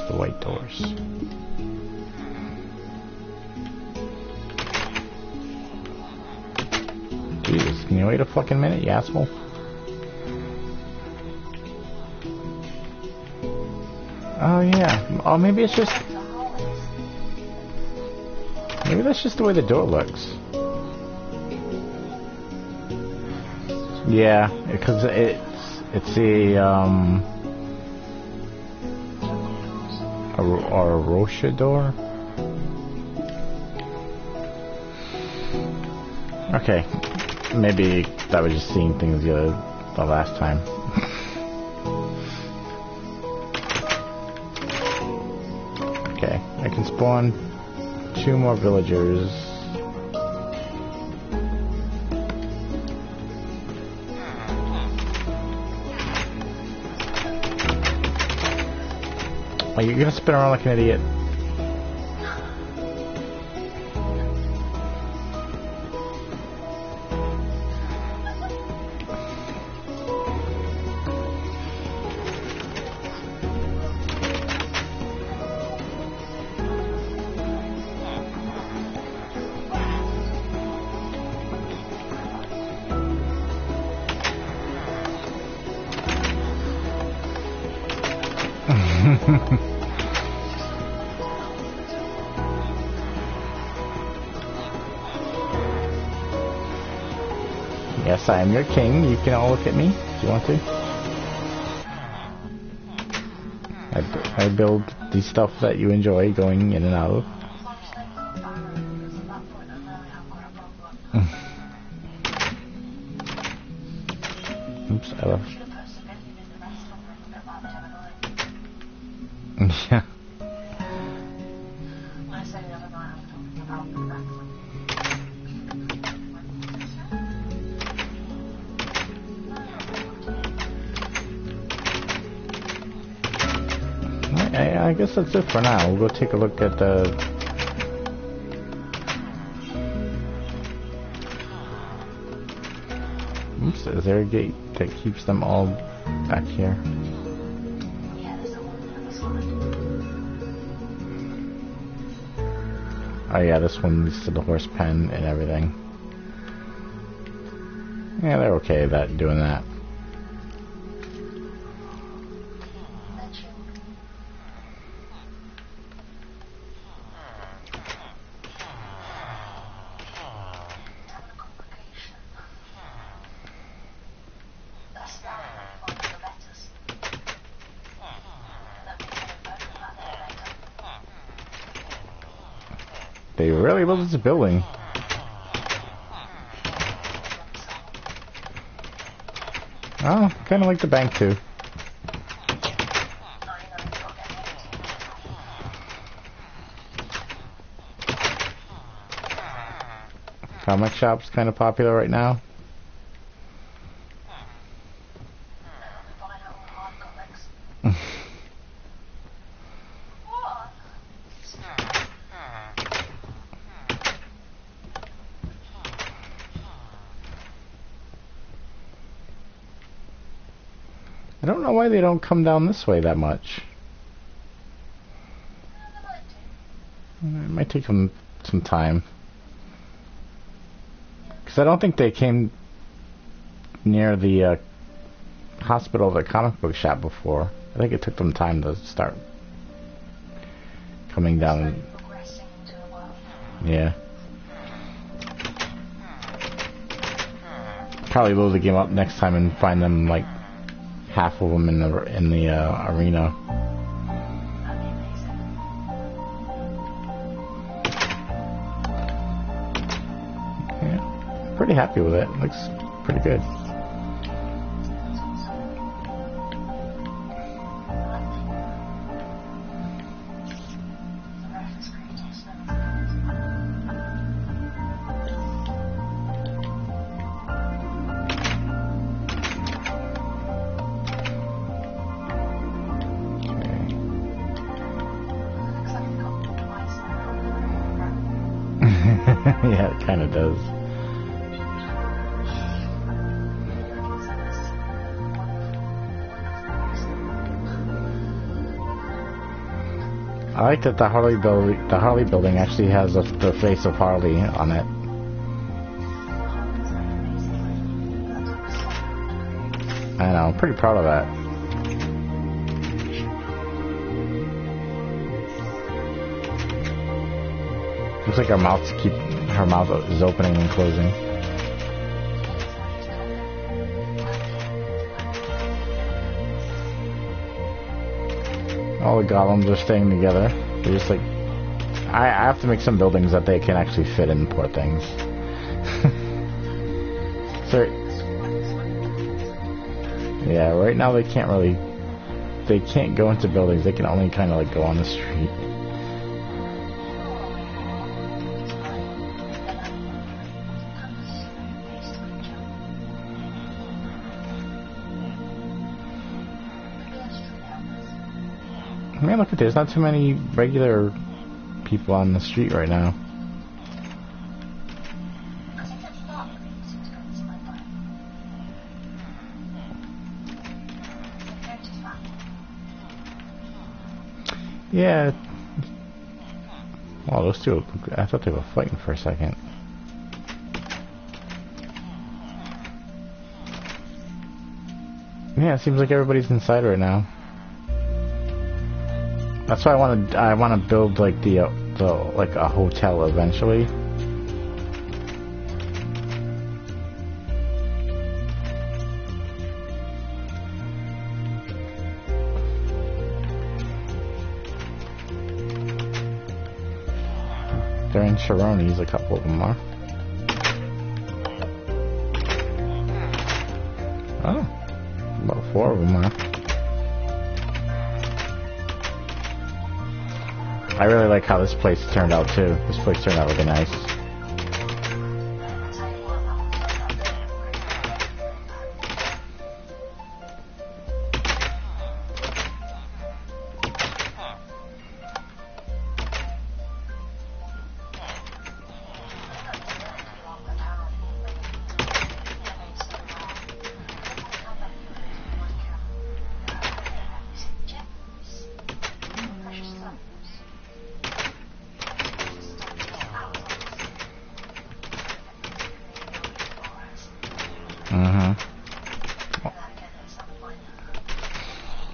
White doors. you wait a fucking minute, you asshole? Oh yeah. Oh, maybe it's just... Maybe that's just the way the door looks. Yeah, because it's a Rosha door. Okay, maybe that was just seeing things the last time. Okay, I can spawn 2 more villagers. Are you gonna spin around like an idiot? Yes, I am your king. You can all look at me if you want to. I build the stuff that you enjoy going in and out of. Oops, I left. Yeah. I guess that's it for now. We'll go take a look at the... Oops, is there a gate that keeps them all back here? Oh yeah, this one leads to the horse pen and everything. Yeah, they're okay about doing that. They really built this building. Oh, kind of like the bank too. Comic shop's kind of popular right now. I don't know why they don't come down this way that much. It might take them some time. Because I don't think they came near the hospital, the comic book shop before. I think it took them time to start coming down. Yeah. Probably load the game up next time and find them like half of them in the arena. Yeah, pretty happy with it. Looks pretty good. Yeah, it kind of does. I like that the Harley building actually has the face of Harley on it. I know, I'm pretty proud of that. Looks like her mouth is opening and closing. All the golems are staying together. They're just like, I have to make some buildings that they can actually fit in, poor things. So, yeah, right now they can't go into buildings. They can only kind of like go on the street. Man, look at this. Not too many regular people on the street right now. Yeah. Oh, those two, I thought they were fighting for a second. Yeah, it seems like everybody's inside right now. That's why I want to build like like a hotel eventually. They're in Sharonis, a couple of them are. Oh, about 4 of them are. I really like how this place turned out too. This place turned out really nice.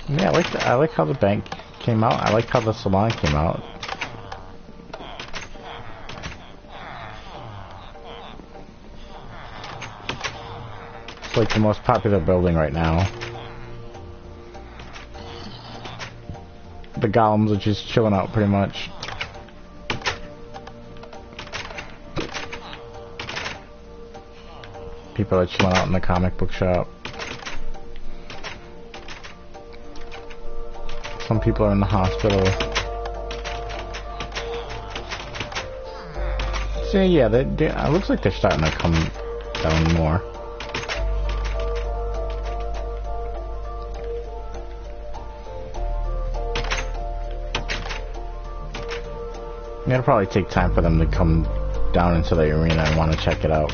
Yeah, I like how the bank came out. I like how the salon came out. It's like the most popular building right now. The golems are just chilling out pretty much. People are chilling out in the comic book shop. Some people are in the hospital. So yeah, it looks like they're starting to come down more. It'll probably take time for them to come down into the arena and want to check it out.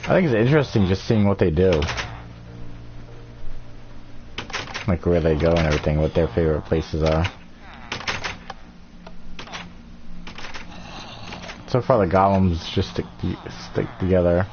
I think it's interesting just seeing what they do. Like where they go and everything, what their favorite places are. So far the golems just stick together.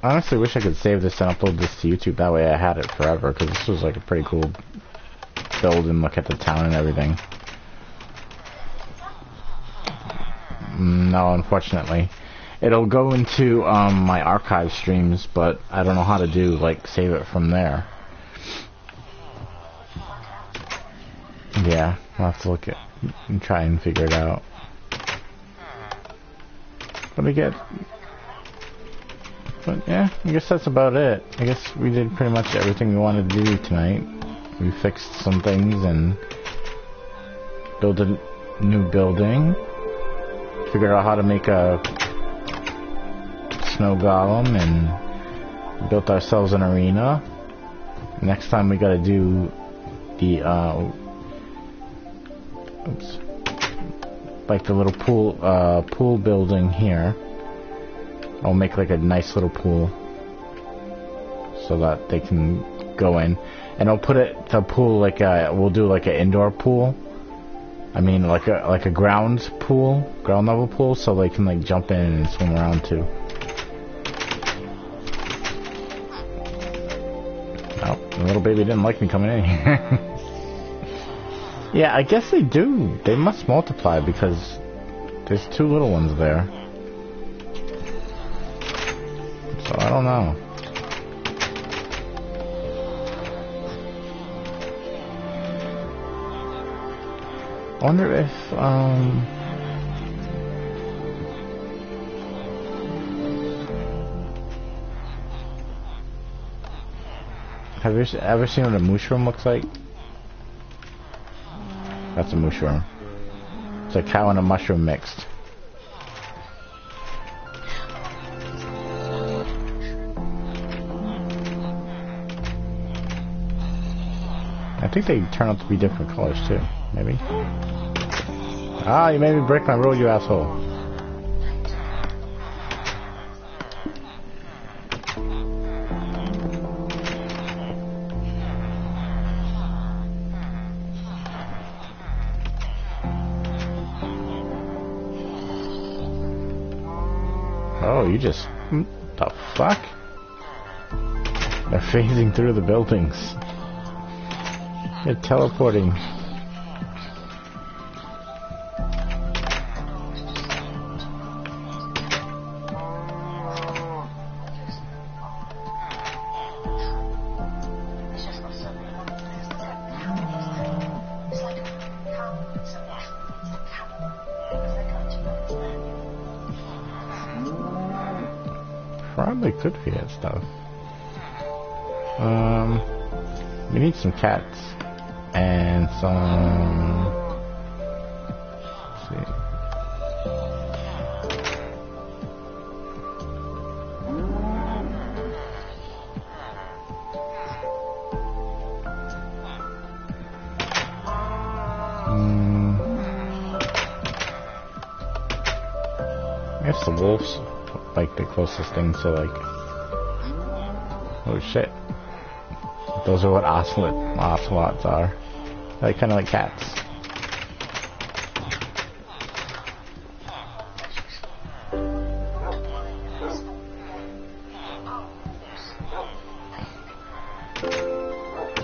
I honestly wish I could save this and upload this to YouTube. That way I had it forever, because this was like a pretty cool build and look at the town and everything. No, unfortunately. It'll go into my archive streams, but I don't know how to do, like, save it from there. Yeah, I'll have to look at and try and figure it out. But yeah, I guess that's about it. I guess we did pretty much everything we wanted to do tonight. We fixed some things and build a new building. Figured out how to make a snow golem and built ourselves an arena. Next time we gotta do the like the little pool building here. I'll make like a nice little pool so that they can go in, and I'll put the pool like we'll do like an indoor pool. I mean like a ground level pool, so they can like jump in and swim around too. Oh, the little baby didn't like me coming in here. Yeah, I guess they do. They must multiply because there's 2 little ones there. So I don't know. I wonder if have you ever seen what a mushroom looks like? That's a mushroom. It's a cow and a mushroom mixed. I think they turn out to be different colors too, maybe. Ah, you made me break my road, you asshole. Oh, you just... the fuck? They're phasing through the buildings. They're teleporting. Probably could be that stuff. We need some cats and some. Let's see. I guess the wolves like the closest thing to like. Oh shit. Those are what ocelots are. They're kind of like cats.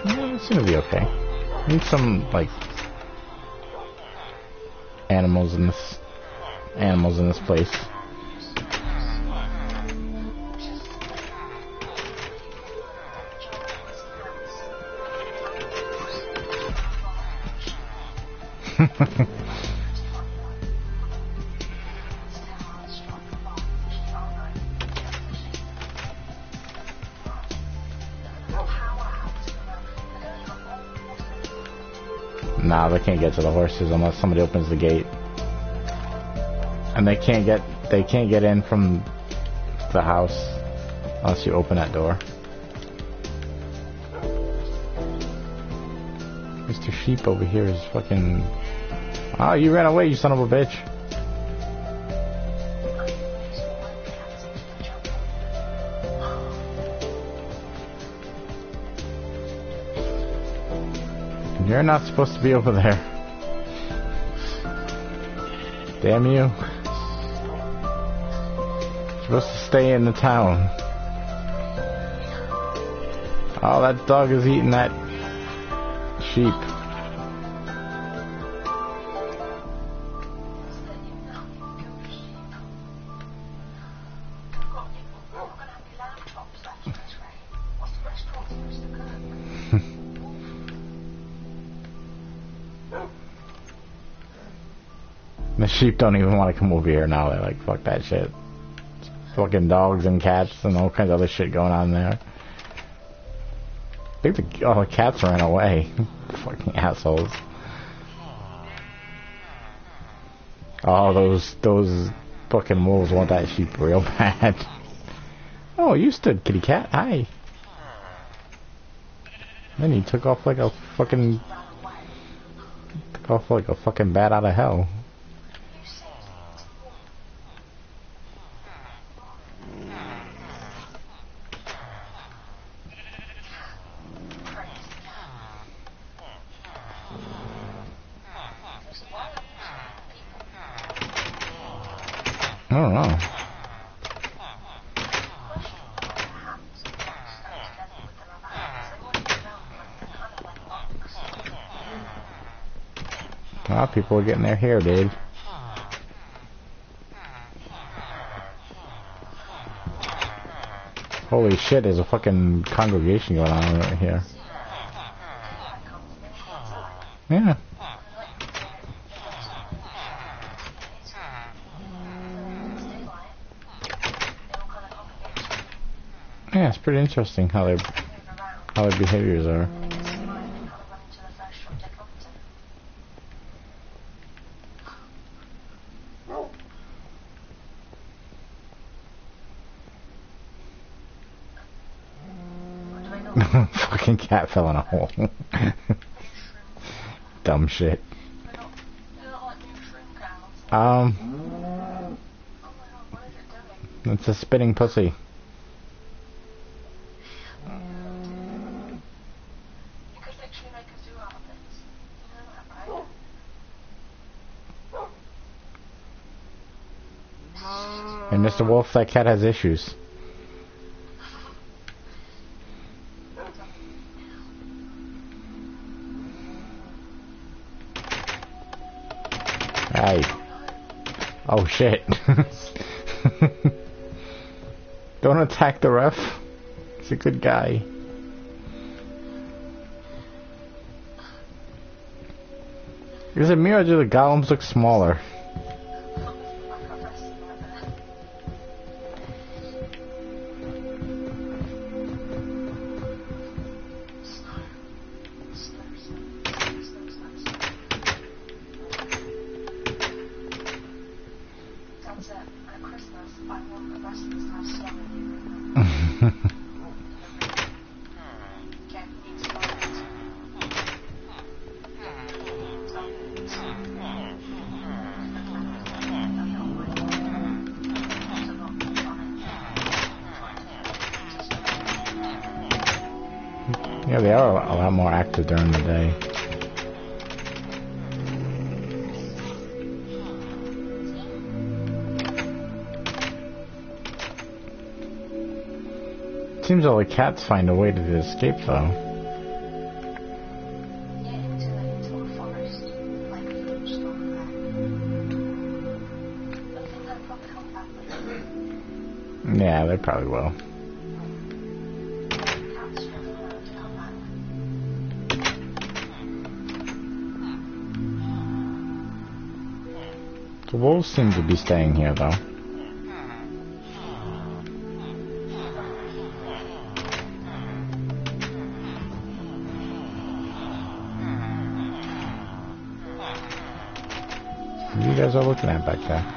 Yeah, it seems to be okay. Need some like animals in this place. Nah, they can't get to the horses unless somebody opens the gate. And they can't get in from the house unless you open that door. Mr. Sheep over here is fucking... Oh, you ran away, you son of a bitch. You're not supposed to be over there. Damn you. You're supposed to stay in the town. Oh, that dog is eating that sheep. The sheep don't even want to come over here now. They're like, fuck that shit. Fucking dogs and cats and all kinds of other shit going on there. I think the cats ran away. Fucking assholes. Oh, those fucking wolves want that sheep real bad. Oh, you stood, kitty cat. Hi. Then he took off like a fucking bat out of hell. I don't know. A lot of people are getting their hair did. Holy shit, there's a fucking congregation going on right here. Yeah. Yeah, it's pretty interesting how their behaviors are. Fucking cat fell in a hole. Dumb shit. It's a spitting pussy. And Mr. Wolf, that cat has issues. Hey. Oh shit. Don't attack the ref. He's a good guy. Is it me or do the golems look smaller? Yeah, they are a lot more active during the day. Seems all the cats find a way to escape, though. Yeah, they probably will. The wolves seem to be staying here, though. What you guys are looking at back there?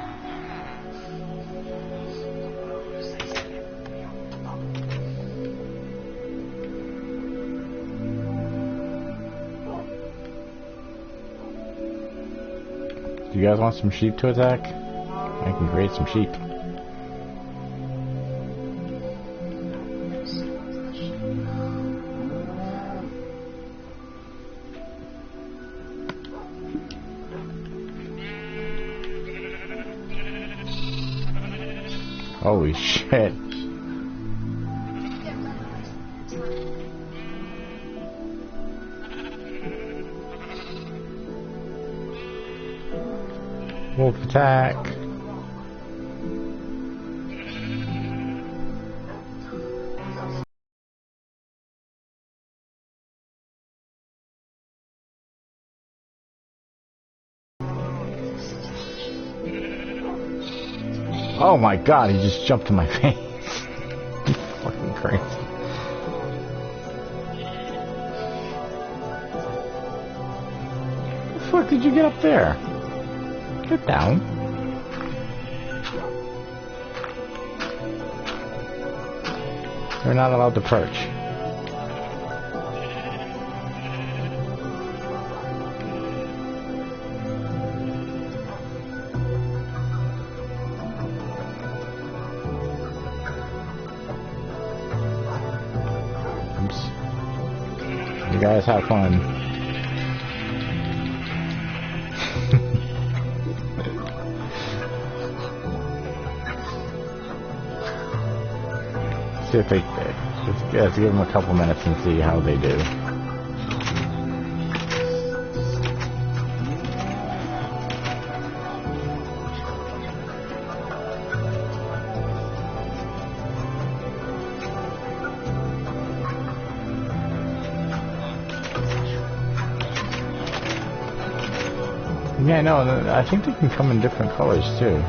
Do you guys want some sheep to attack? I can create some sheep. Holy shit. Wolf attack. Oh my god, he just jumped in my face. He's fucking crazy. How the fuck did you get up there? Get down. They're not allowed to perch. Oops. You guys have fun. See if they, let's give them a couple minutes and see how they do. Yeah, no, I think they can come in different colors too.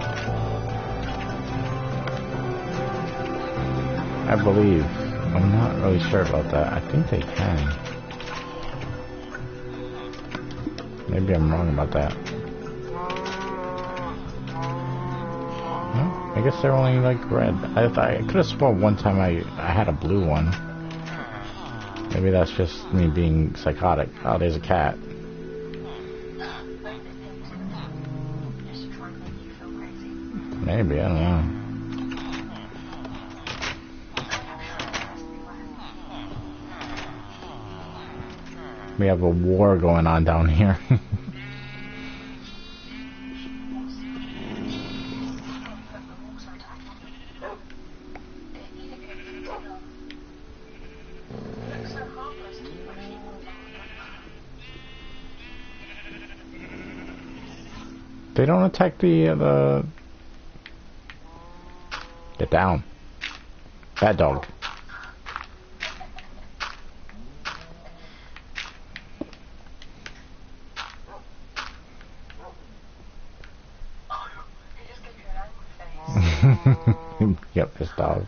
I believe. I'm not really sure about that. I think they can. Maybe I'm wrong about that. No, I guess they're only like red. I could have sworn one time I had a blue one. Maybe that's just me being psychotic. Oh, there's a cat. Maybe, I don't know. We have a war going on down here. They don't attack the... Get down. Bad dog. Yep, this dog.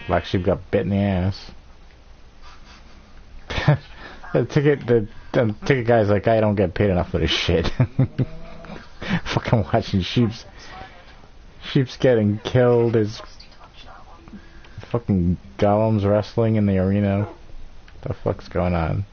Black sheep got bit in the ass. The ticket guy's like, I don't get paid enough for this shit. Fucking watching sheep's getting killed. There's fucking golems wrestling in the arena. What the fuck's going on?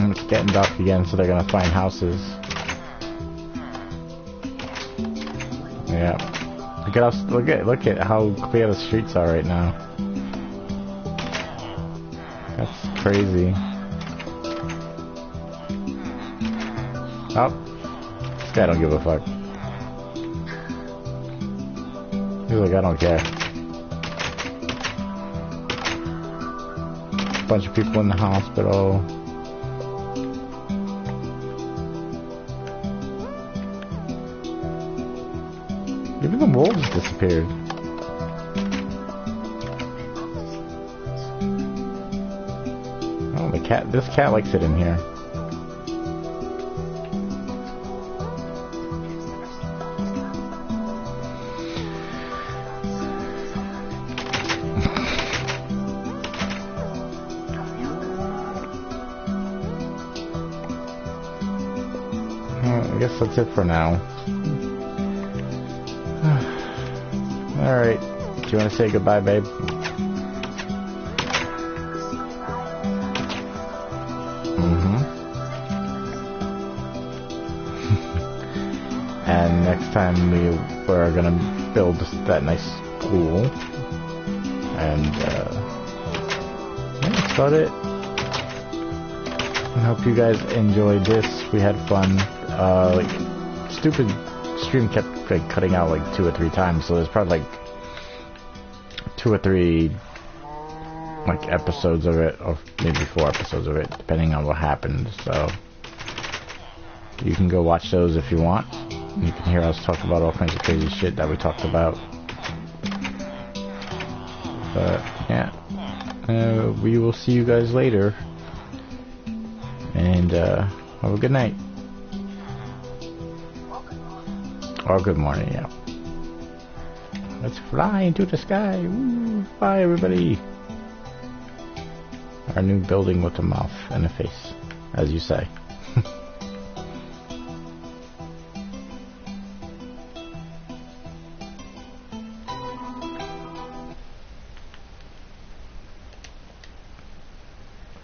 It's getting dark again, so they're gonna find houses. Yeah. Look at us. Look at how clear the streets are right now. That's crazy. Oh, this guy don't give a fuck. He's like, I don't care. Bunch of people in the hospital. Even the wolves disappeared. Oh, the cat. This cat likes it in here. Well, I guess that's it for now. Alright, do you want to say goodbye, babe? and next time we're gonna build that nice pool. And yeah, that's about it. I hope you guys enjoyed this. We had fun. Like, stupid stream kept like cutting out like 2 or 3 times, so there's probably like 2 or 3 like episodes of it, or maybe 4 episodes of it, depending on what happened. So you can go watch those if you want. You can hear us talk about all kinds of crazy shit that we talked about. But yeah, we will see you guys later, and have a good night. Or good morning, yeah. Let's fly into the sky. Woo! Bye, everybody. Our new building with a mouth and a face, as you say.